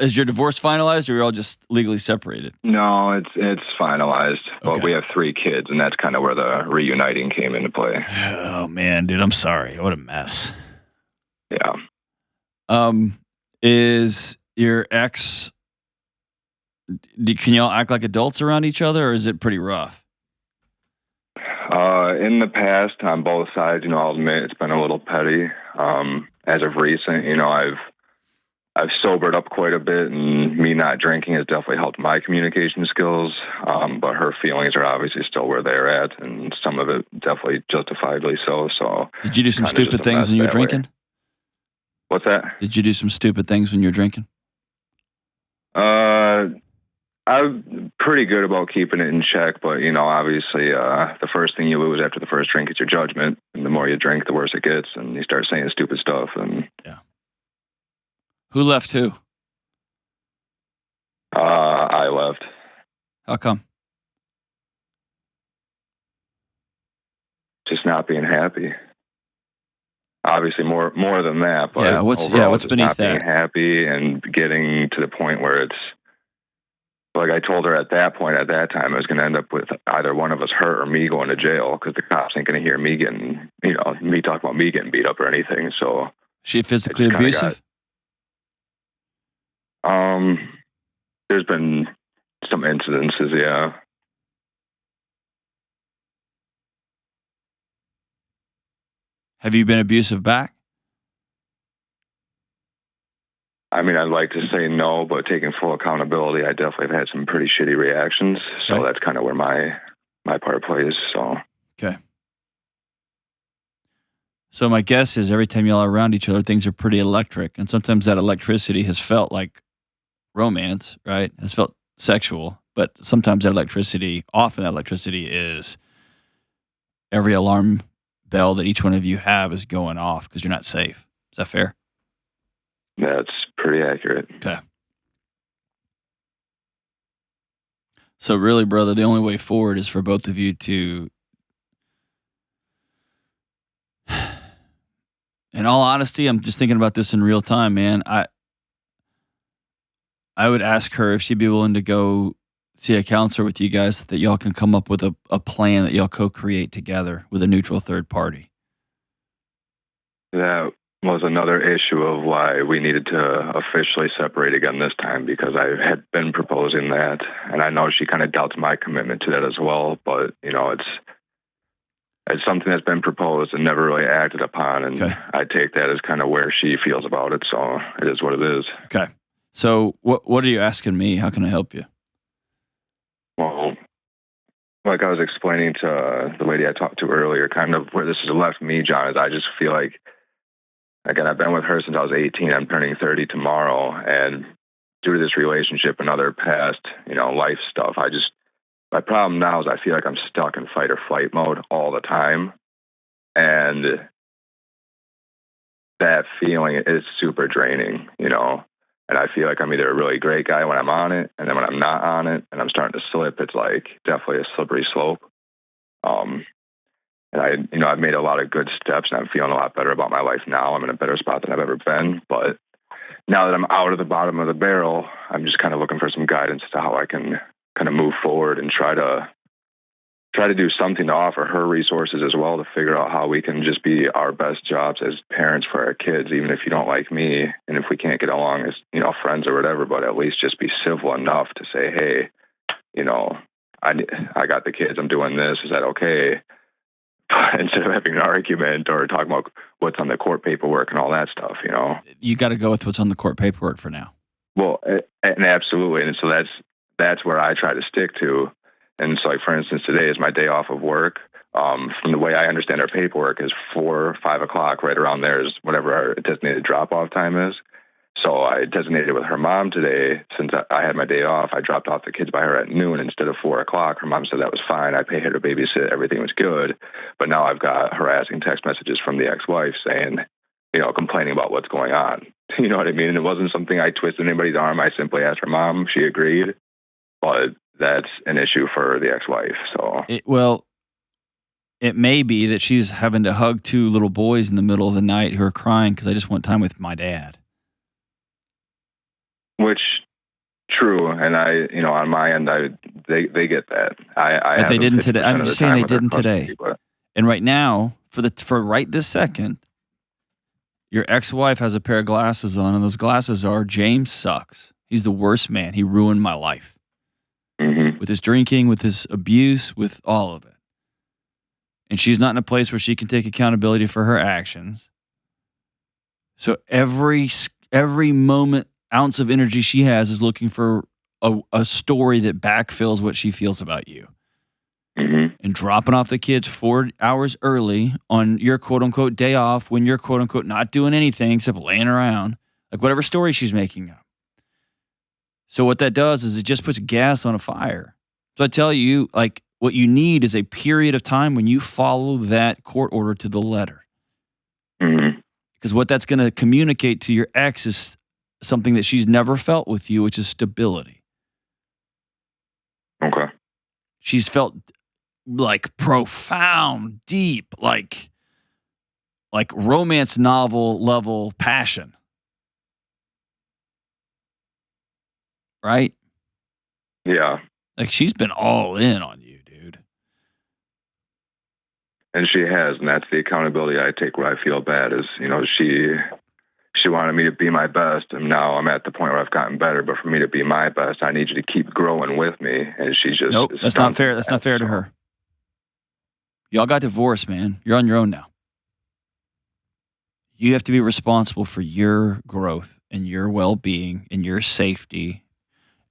Is your divorce finalized, or are y'all just legally separated? No, it's finalized, but Okay. we have 3 kids, and that's kind of where the reuniting came into play. Oh man, dude, I'm sorry. What a mess. Yeah. Is your ex? Can y'all act like adults around each other, or is it pretty rough? In the past, on both sides, I'll admit it's been a little petty. As of recent, I've sobered up quite a bit, and me not drinking has definitely helped my communication skills. But her feelings are obviously still where they're at, and some of it definitely justifiably so. So, did you do some stupid things when you were drinking? What's that? Did you do some stupid things when you were drinking? I'm pretty good about keeping it in check, but obviously, the first thing you lose after the first drink is your judgment, and the more you drink, the worse it gets, and you start saying stupid stuff. And yeah. Who left who? I left. How come? Just not being happy. Obviously, more than that. But what's beneath not that? Being happy and getting to the point where it's like I told her at that point, at that time, I was going to end up with either one of us hurt or me going to jail because the cops ain't going to hear me getting, me talk about me getting beat up or anything. So, she physically abusive? There's been some incidences, yeah. Have you been abusive back? I mean, I'd like to say no, but taking full accountability, I definitely have had some pretty shitty reactions. So Okay. that's kind of where my part plays. So Okay. So my guess is every time y'all are around each other, things are pretty electric. And sometimes that electricity has felt like romance, right? Has felt sexual. But sometimes often that electricity is every alarm bell that each one of you have is going off because you're not safe. Is that fair? that's pretty accurate. Okay. So really, brother, the only way forward is for both of you to, in all honesty, I'm just thinking about this in real time, man. I would ask her if she'd be willing to go see a counselor with you guys so that y'all can come up with a plan that y'all co-create together with a neutral third party. That was another issue of why we needed to officially separate again this time, because I had been proposing that, and I know she kind of doubts my commitment to that as well, but it's something that's been proposed and never really acted upon, and Okay. I take that as kind of where she feels about it, so it is what it is. Okay. So what are you asking me? How can I help you? Well, like I was explaining to the lady I talked to earlier, kind of where this has left me, John, is I just feel like, again, I've been with her since I was 18. I'm turning 30 tomorrow. And due to this relationship and other past, life stuff, My problem now is I feel like I'm stuck in fight or flight mode all the time. And that feeling is super draining, you know? And I feel like I'm either a really great guy when I'm on it, and then when I'm not on it and I'm starting to slip, it's like definitely a slippery slope. And I've made a lot of good steps, and I'm feeling a lot better about my life now. I'm in a better spot than I've ever been. But now that I'm out of the bottom of the barrel, I'm just kind of looking for some guidance as to how I can kind of move forward and try to do something to offer her resources as well, to figure out how we can just be our best jobs as parents for our kids, even if you don't like me, and if we can't get along as, you know, friends or whatever, but at least just be civil enough to say, hey, you know, I got the kids, I'm doing this, is that okay? Instead of having an argument or talking about what's on the court paperwork and all that stuff, you know. You got to go with what's on the court paperwork for now. Well, and absolutely. And so that's where I try to stick to. And so, like, for instance, today is my day off of work. From the way I understand our paperwork is 4 or 5 o'clock, right around there is whatever our designated drop-off time is. So I designated with her mom today. Since I had my day off, I dropped off the kids by her at noon instead of 4 o'clock. Her mom said that was fine. I paid her to babysit. Everything was good. But now I've got harassing text messages from the ex-wife saying, you know, complaining about what's going on. You know what I mean? And it wasn't something I twisted anybody's arm. I simply asked her mom. She agreed. But that's an issue for the ex-wife. So it may be that she's having to hug 2 little boys in the middle of the night who are crying because I just want time with my dad. Which, true, and I, you know, on my end, they get that. But they didn't today. I'm just saying they didn't today. But And right now, for right this second, your ex-wife has a pair of glasses on, and those glasses are James sucks. He's the worst man. He ruined my life with his drinking, with his abuse, with all of it. And she's not in a place where she can take accountability for her actions. So every moment, ounce of energy she has is looking for a story that backfills what she feels about you. And dropping off the kids 4 hours early on your quote-unquote day off when you're quote-unquote not doing anything except laying around, like whatever story she's making up. So what that does is it just puts gas on a fire. So I tell you, like, what you need is a period of time when you follow that court order to the letter. Because what that's going to communicate to your ex is something that she's never felt with you, which is stability. Okay. She's felt like profound, deep, like romance novel level passion. Right? Yeah. Like she's been all in on you, dude. And she has, and that's the accountability I take where I feel bad is, you know, she wanted me to be my best, and now I'm at the point where I've gotten better, but for me to be my best, I need you to keep growing with me, and she just... Nope, that's not fair. That's not fair to her. Y'all got divorced, man. You're on your own now. You have to be responsible for your growth and your well-being and your safety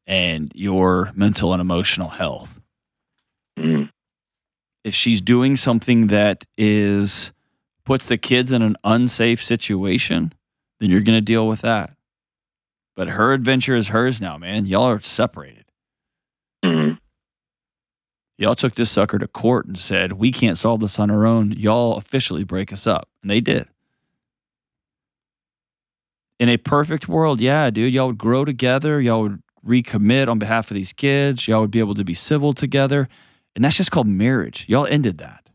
and your mental and emotional health. If she's doing something that puts the kids in an unsafe situation, then you're going to deal with that. But her adventure is hers now, man. Y'all are separated. Y'all took this sucker to court and said, we can't solve this on our own. Y'all officially break us up. And they did. In a perfect world, yeah, dude, y'all would grow together. Y'all would recommit on behalf of these kids. Y'all would be able to be civil together. And that's just called marriage. Y'all ended that.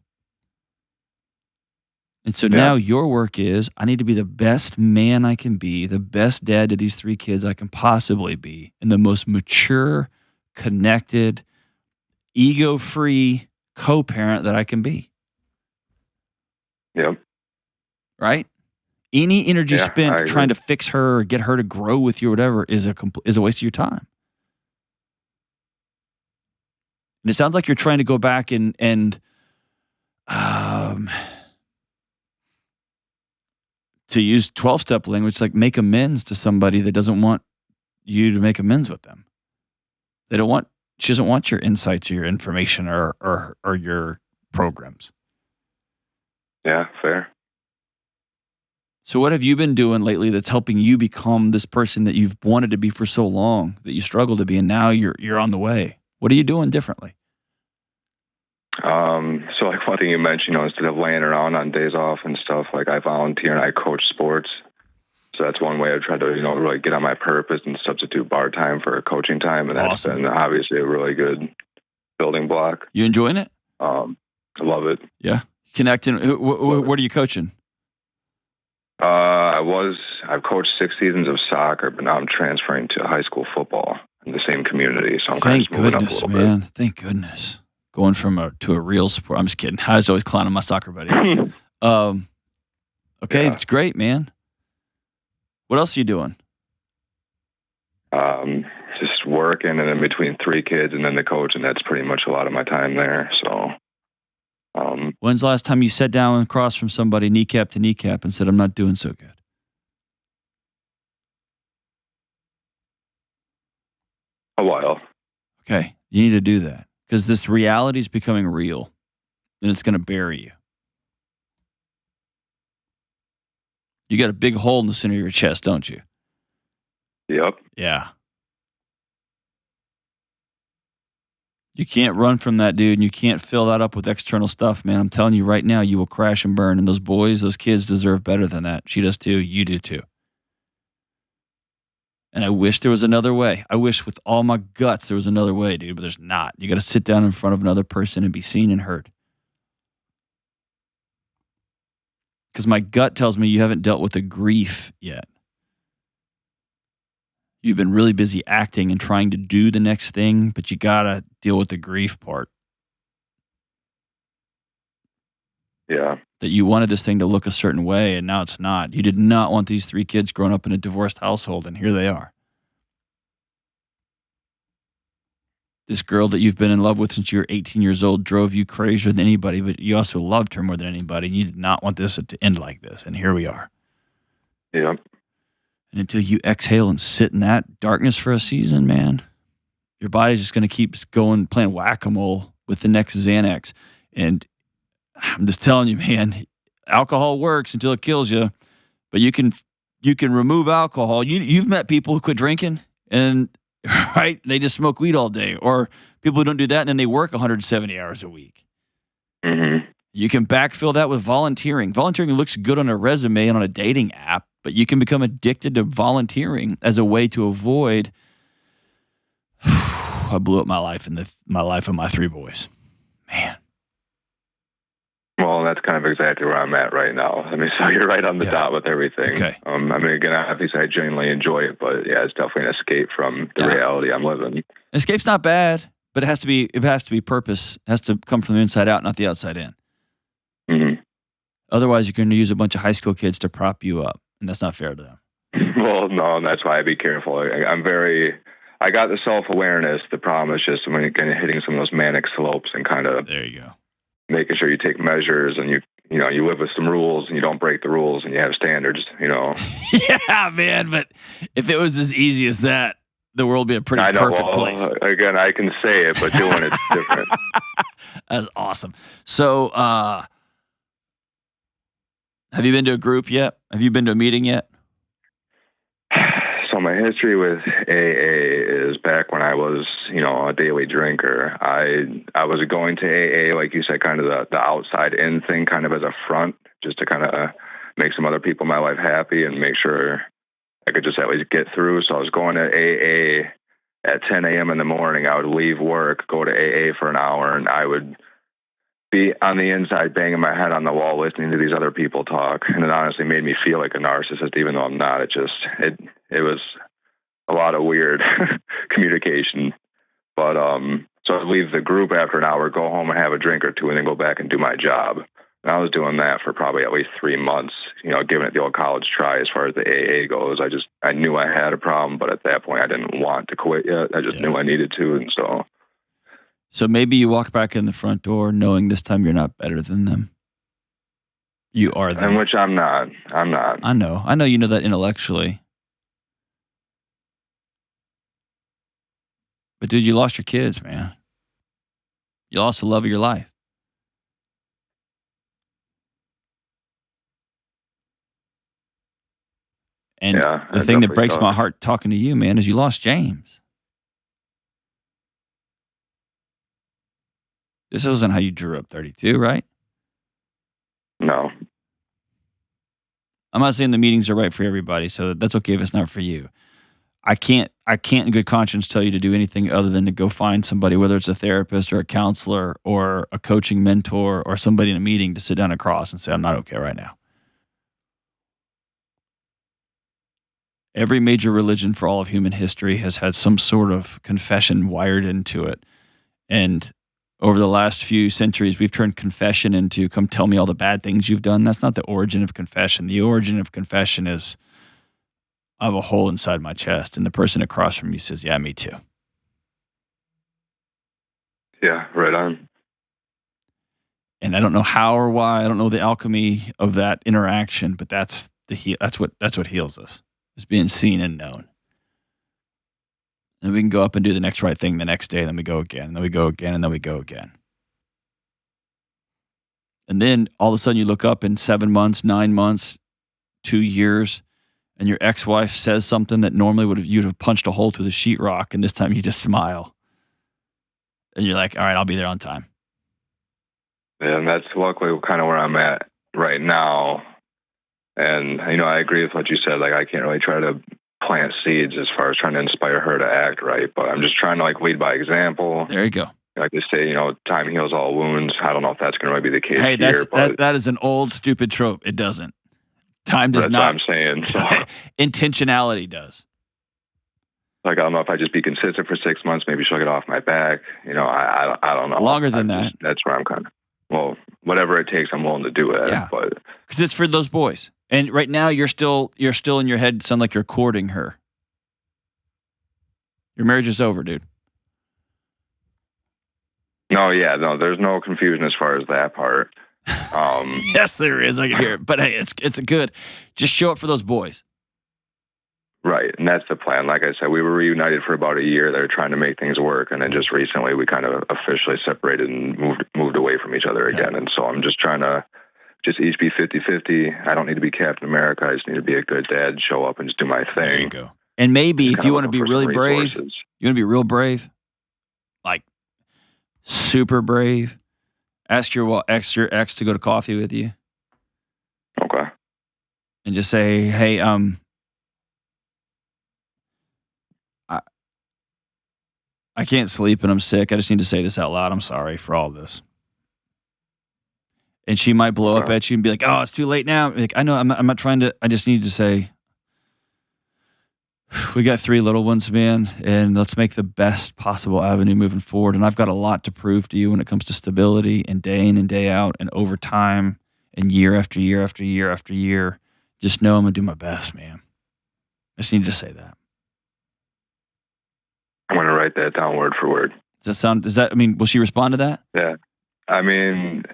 And so now your work is, I need to be the best man I can be, the best dad to these 3 kids I can possibly be, and the most mature, connected, ego-free co-parent that I can be. Yep. Right? Any energy spent trying to fix her or get her to grow with you or whatever is a waste of your time. And it sounds like you're trying to go back and to use 12-step language, like make amends to somebody that doesn't want you to make amends with them. She doesn't want your insights or your information or your programs. Yeah, fair. So what have you been doing lately that's helping you become this person that you've wanted to be for so long, that you struggle to be, and now you're on the way? What are you doing differently? So like one thing you mentioned, instead of laying around on days off and stuff, like I volunteer and I coach sports. So that's one way I try to, really get on my purpose and substitute bar time for coaching time. And that's been obviously a really good building block. You enjoying it? I love it. Yeah. Connecting. What are you coaching? I've coached 6 seasons of soccer, but now I'm transferring to high school football in the same community. So I'm kind of moving up a little bit. Thank goodness. Going from to a real sport. I'm just kidding. I was always clowning my soccer buddy. Okay, It's great, man. What else are you doing? Just working, and then between 3 kids and then the coach, and that's pretty much a lot of my time there. So, when's the last time you sat down across from somebody, kneecap to kneecap, and said, "I'm not doing so good"? A while. Okay, you need to do that because this reality is becoming real, and it's going to bury you. You got a big hole in the center of your chest, don't you? Yep. Yeah. You can't run from that, dude, and you can't fill that up with external stuff, man. I'm telling you right now, you will crash and burn, and those boys, those kids deserve better than that. She does too. You do too. And I wish there was another way. I wish with all my guts there was another way, dude, but there's not. You got to sit down in front of another person and be seen and heard. Because my gut tells me you haven't dealt with the grief yet. You've been really busy acting and trying to do the next thing, but you got to deal with the grief part. Yeah. That you wanted this thing to look a certain way, and now it's not. You did not want these 3 kids growing up in a divorced household, and here they are. This girl that you've been in love with since you were 18 years old drove you crazier than anybody, but you also loved her more than anybody, and you did not want this to end like this, and here we are. Yep. And until you exhale and sit in that darkness for a season, man, your body's just going to keep going, playing whack-a-mole with the next Xanax. And I'm just telling you, man, alcohol works until it kills you, but you can remove alcohol. You've met people who quit drinking and right, they just smoke weed all day, or people who don't do that and then they work 170 hours a week. Mm-hmm. You can backfill that with volunteering. Volunteering looks good on a resume and on a dating app, but you can become addicted to volunteering as a way to avoid. I blew up my life and my life of my 3 boys, man. Well, that's kind of exactly where I'm at right now. I mean, so you're right on the dot with everything. Okay. I mean, again, obviously I genuinely enjoy it, but yeah, it's definitely an escape from the reality I'm living. Escape's not bad, but it has to be purpose. It has to come from the inside out, not the outside in. Mm-hmm. Otherwise, you're going to use a bunch of high school kids to prop you up, and that's not fair to them. Well, no, and that's why I be careful. I got the self-awareness. The problem is just when you're kind of hitting some of those manic slopes and kind of there you go, making sure you take measures and you live with some rules and you don't break the rules and you have standards. Yeah, man. But if it was as easy as that, the world would be a pretty perfect place. Again, I can say it, but doing it's different. That's awesome. So, have you been to a group yet? Have you been to a meeting yet? So my history with AA is back when I was, a daily drinker. I was going to AA, like you said, kind of the outside in thing, kind of as a front, just to kind of make some other people in my life happy and make sure I could just at least get through. So I was going to AA at 10 a.m. in the morning. I would leave work, go to AA for an hour, and I would be on the inside banging my head on the wall listening to these other people talk. And it honestly made me feel like a narcissist, even though I'm not. It was a lot of weird communication. But so I'd leave the group after an hour, go home and have a drink or two, and then go back and do my job. And I was doing that for probably at least 3 months, giving it the old college try as far as the AA goes. I knew I had a problem, but at that point I didn't want to quit yet. I just knew I needed to. And So maybe you walk back in the front door knowing this time you're not better than them. You are them. And which I'm not. I know you know that intellectually. But dude, you lost your kids, man. You lost the love of your life. And the thing that breaks my heart talking to you, man, is you lost James. This wasn't how you drew up 32, right? No. I'm not saying the meetings are right for everybody, so that's okay if it's not for you. I can't in good conscience tell you to do anything other than to go find somebody, whether it's a therapist or a counselor or a coaching mentor or somebody in a meeting, to sit down across and say, I'm not okay right now. Every major religion for all of human history has had some sort of confession wired into it. And over the last few centuries, we've turned confession into, come tell me all the bad things you've done. That's not the origin of confession. The origin of confession is, I have a hole inside my chest, and the person across from you says, yeah, me too. Yeah, right on. And I don't know how or why. I don't know the alchemy of that interaction, but that's what heals us, is being seen and known. And we can go up and do the next right thing the next day, and then we go again, and then we go again, and then we go again. And then all of a sudden you look up in 7 months, 9 months, 2 years, and your ex-wife says something that normally you'd have punched a hole through the sheetrock, and this time you just smile. And you're like, all right, I'll be there on time. Yeah, and that's luckily kind of where I'm at right now. And, I agree with what you said. Like, I can't really try to plant seeds as far as trying to inspire her to act right, but I'm just trying to, lead by example. There you go. Like they say, time heals all wounds. I don't know if that's going to be the case here. But that is an old, stupid trope. It doesn't. Time does not. That's what I'm saying. So, intentionality does. Like, I don't know if I just be consistent for 6 months, maybe she'll get off my back. I don't know. Longer than that. That's where I'm kind of, well, whatever it takes, I'm willing to do it. Yeah. But because it's for those boys. And right now you're still in your head, sound like you're courting her. Your marriage is over, dude. No, there's no confusion as far as that part. Yes, there is. I can hear it. But hey, it's a good. Just show up for those boys. Right, and that's the plan. Like I said, we were reunited for about a year. They were trying to make things work, and then just recently we kind of officially separated and moved away from each other again. And so I'm just trying to just each be 50-50. I don't need to be Captain America. I just need to be a good dad, show up and just do my thing. There you go. And maybe if you want to be really brave, you want to be real brave, like super brave, ask your ex to go to coffee with you. Okay. And just say, hey, I can't sleep and I'm sick. I just need to say this out loud. I'm sorry for all this. And she might blow up at you and be like, oh, it's too late now. Like, I know, I'm not trying to, I just need to say, we got 3 little ones, man, and let's make the best possible avenue moving forward. And I've got a lot to prove to you when it comes to stability and day in and day out and over time and year after year after year after year. Just know I'm going to do my best, man. I just needed to say that. I'm going to write that down word for word. Will she respond to that? Yeah. I mean,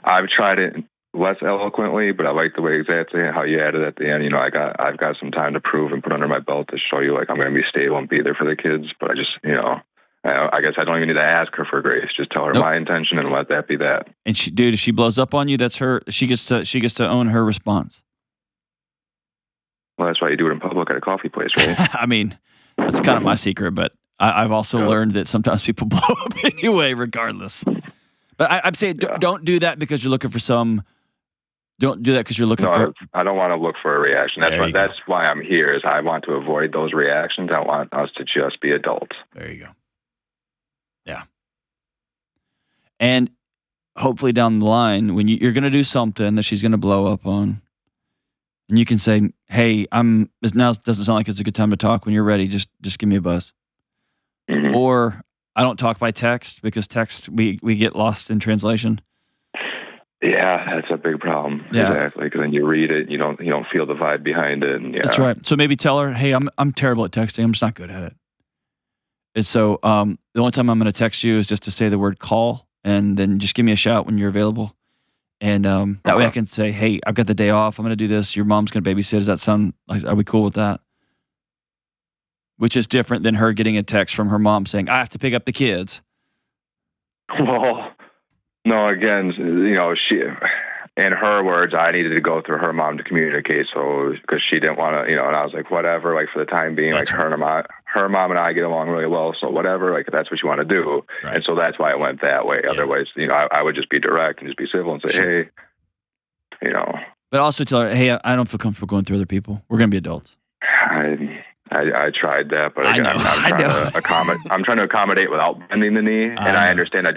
I've tried it less eloquently, but I like the way exactly how you added at the end. I've got some time to prove and put under my belt to show you, like, I'm going to be stable and be there for the kids. But I just, I guess I don't even need to ask her for grace. Just tell her my intention and let that be that. And if she blows up on you, that's her. She gets to own her response. Well, that's why you do it in public at a coffee place, right? I mean, that's kind of my secret, but I've also learned that sometimes people blow up anyway, regardless. But I'd say don't do that because you're looking for some. Don't do that because you're looking for. I don't want to look for a reaction. That's why I'm here. Is I want to avoid those reactions. I want us to just be adults. There you go. Yeah. And hopefully down the line, when you're going to do something that she's going to blow up on, and you can say, "Hey, now it doesn't sound like it's a good time to talk. When you're ready, just give me a buzz." Mm-hmm. Or I don't talk by text because text we get lost in translation. Yeah, that's a big problem. Yeah. Exactly, because then you read it, you don't feel the vibe behind it. And That's right. So maybe tell her, hey, I'm terrible at texting. I'm just not good at it. And so the only time I'm going to text you is just to say the word call, and then just give me a shout when you're available. And that way I can say, hey, I've got the day off. I'm going to do this. Your mom's going to babysit. Does that sound like, are we cool with that? Which is different than her getting a text from her mom saying, I have to pick up the kids. Well, no, again, she, in her words, I needed to go through her mom to communicate. So, because she didn't want to, and I was like, whatever, like for the time being, that's like right. her mom and I get along really well, so whatever, like, if that's what you want to do. Right. And so that's why it went that way. Yeah. Otherwise, I would just be direct and just be civil and say, Sure. hey, But also tell her, hey, I don't feel comfortable going through other people. We're going to be adults. I tried that, but again, I'm trying to accommodate without bending the knee, and I understand I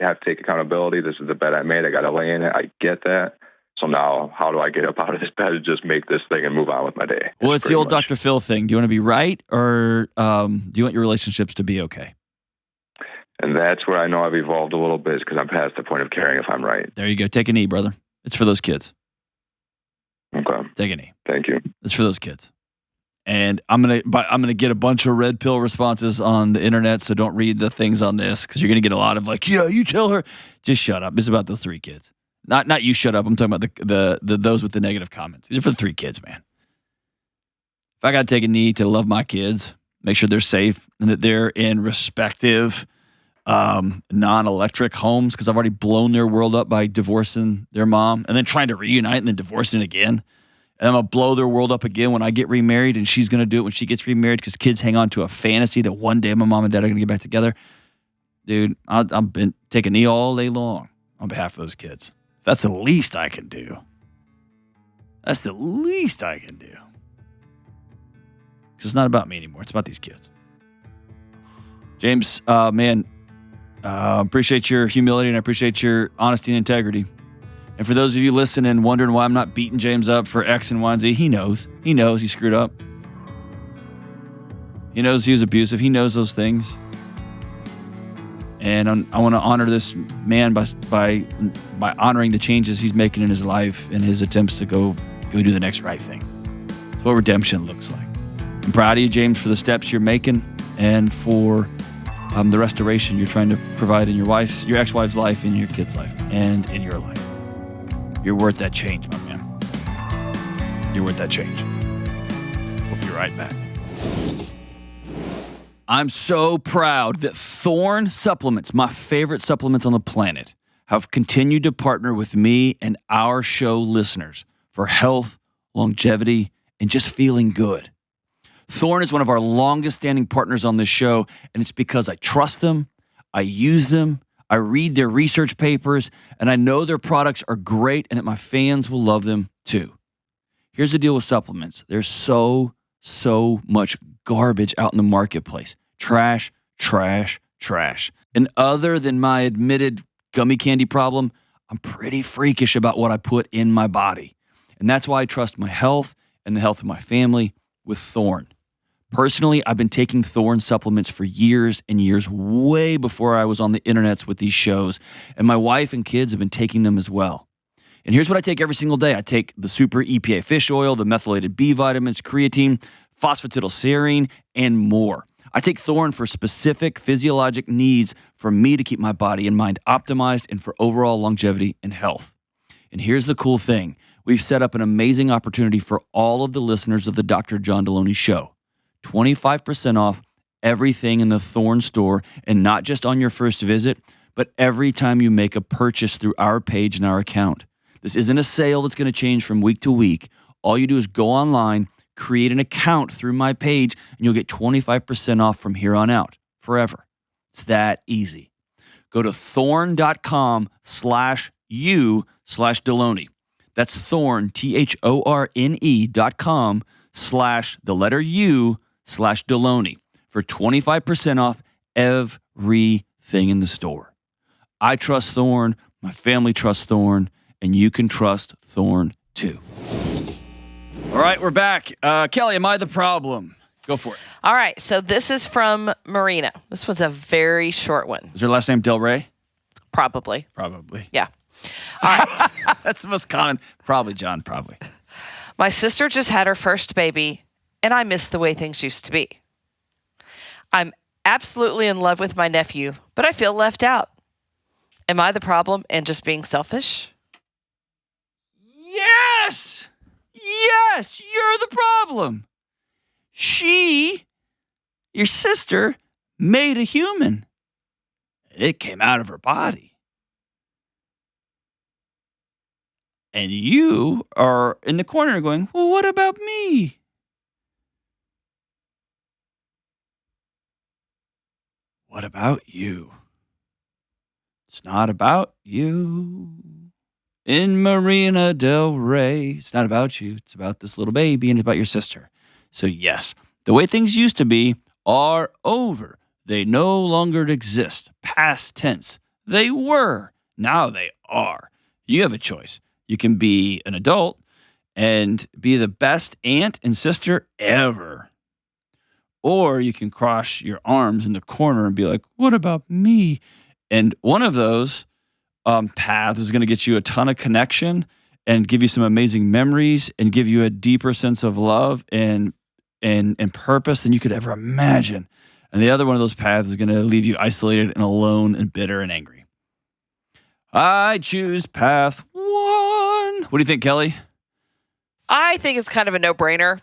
have to take accountability. This is the bed I made. I got to lay in it. I get that. So now, how do I get up out of this bed and just make this thing and move on with my day? Well, it's the old Dr. Phil thing. Do you want to be right, or do you want your relationships to be okay? And that's where I know I've evolved a little bit, because I'm past the point of caring if I'm right. There you go. Take a knee, brother. It's for those kids. Okay. Take a knee. Thank you. It's for those kids. And I'm gonna get a bunch of red pill responses on the internet, so don't read the things on this, because you're gonna get a lot of like, yeah, you tell her. Just shut up. It's about those 3 kids. Not you shut up. I'm talking about the those with the negative comments. These are for the 3 kids, man. If I gotta take a knee to love my kids, make sure they're safe and that they're in respective non-electric homes, because I've already blown their world up by divorcing their mom and then trying to reunite and then divorcing again. And I'm going to blow their world up again when I get remarried, and she's going to do it when she gets remarried, because kids hang on to a fantasy that one day my mom and dad are going to get back together. Dude, I've been taking a knee all day long on behalf of those kids. That's the least I can do. That's the least I can do. Because it's not about me anymore. It's about these kids. James, man, appreciate your humility, and I appreciate your honesty and integrity. And for those of you listening, wondering why I'm not beating James up for X and Y and Z, he knows. He knows he screwed up. He knows he was abusive. He knows those things. And I want to honor this man by honoring the changes he's making in his life and his attempts to go do the next right thing. That's what redemption looks like. I'm proud of you, James, for the steps you're making and for the restoration you're trying to provide in your ex-wife's life, in your kid's life, and in your life. You're worth that change, my man. You're worth that change. We'll be right back. I'm so proud that Thorne Supplements, my favorite supplements on the planet, have continued to partner with me and our show listeners for health, longevity, and just feeling good. Thorne is one of our longest-standing partners on this show, and it's because I trust them, I use them, I read their research papers, and I know their products are great and that my fans will love them too. Here's the deal with supplements. There's so much garbage out in the marketplace. Trash. And other than my admitted gummy candy problem, I'm pretty freakish about what I put in my body. And that's why I trust my health and the health of my family with Thorne. Personally, I've been taking Thorne supplements for years and years, way before I was on the internets with these shows. And my wife and kids have been taking them as well. And here's what I take every single day. I take the super EPA fish oil, the methylated B vitamins, creatine, phosphatidylserine, and more. I take Thorne for specific physiologic needs for me to keep my body and mind optimized and for overall longevity and health. And here's the cool thing. We've set up an amazing opportunity for all of the listeners of the Dr. John Delony Show. 25% off everything in the Thorne store, and not just on your first visit, but every time you make a purchase through our page and our account. This isn't a sale that's going to change from week to week. All you do is go online, create an account through my page, and you'll get 25% off from here on out, forever. It's that easy. Go to thorne.com/u/Delony. That's Thorne, THORNE.com/U/Delony for 25% off everything in the store. I trust Thorne, my family trusts Thorne, and you can trust Thorne too. All right, we're back. Kelly, am I the problem? Go for it. All right, so this is from Marina. This was a very short one. Is her last name Del Rey? Probably. Yeah. All right. That's the most common. Probably, John, probably. My sister just had her first baby, and I miss the way things used to be. I'm absolutely in love with my nephew, but I feel left out. Am I the problem and just being selfish? Yes! Yes, you're the problem. Your sister, made a human. It came out of her body. And you are in the corner going, well, what about me? what about you? It's not about you. In Marina Del Rey, it's not about you. It's about this little baby and it's about your sister. So yes, the way things used to be are over. They no longer exist. Past tense. They were. Now they are. You have a choice. You can be an adult and be the best aunt and sister ever. Or you can cross your arms in the corner and be like, what about me? And one of those paths is going to get you a ton of connection and give you some amazing memories and give you a deeper sense of love and purpose than you could ever imagine. And the other one of those paths is going to leave you isolated and alone and bitter and angry. I choose path 1. What do you think, Kelly? I think it's kind of a no-brainer.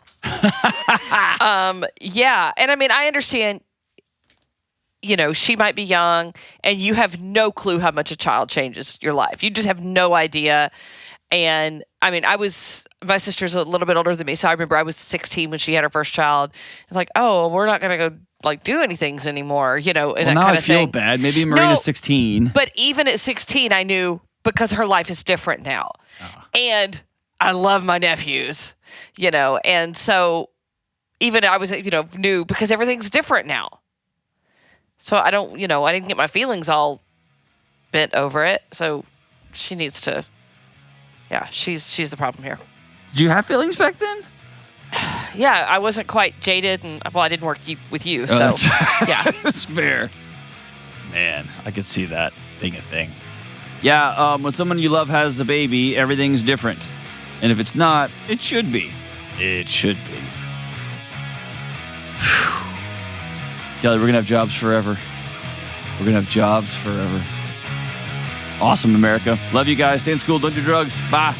Yeah. And I mean, I understand, she might be young and you have no clue how much a child changes your life. You just have no idea. And I mean, my sister's a little bit older than me. So I remember I was 16 when she had her first child. It's like, oh, we're not going to go do anything anymore, and that kind of thing. Now I feel bad. Maybe Marina's 16. But even at 16, I knew because her life is different now. And I love my nephews, and so even I was, new because everything's different now. So I don't, I didn't get my feelings all bent over it. So she needs to, she's the problem here. Did you have feelings back then? Yeah, I wasn't quite jaded, and I didn't work with you, so yeah, that's fair. Man, I could see that being a thing. Yeah, when someone you love has a baby, everything's different, and if it's not, it should be. It should be. Kelly, we're gonna have jobs forever. We're gonna have jobs forever. Awesome, America. Love you guys. Stay in school. Don't do drugs. Bye.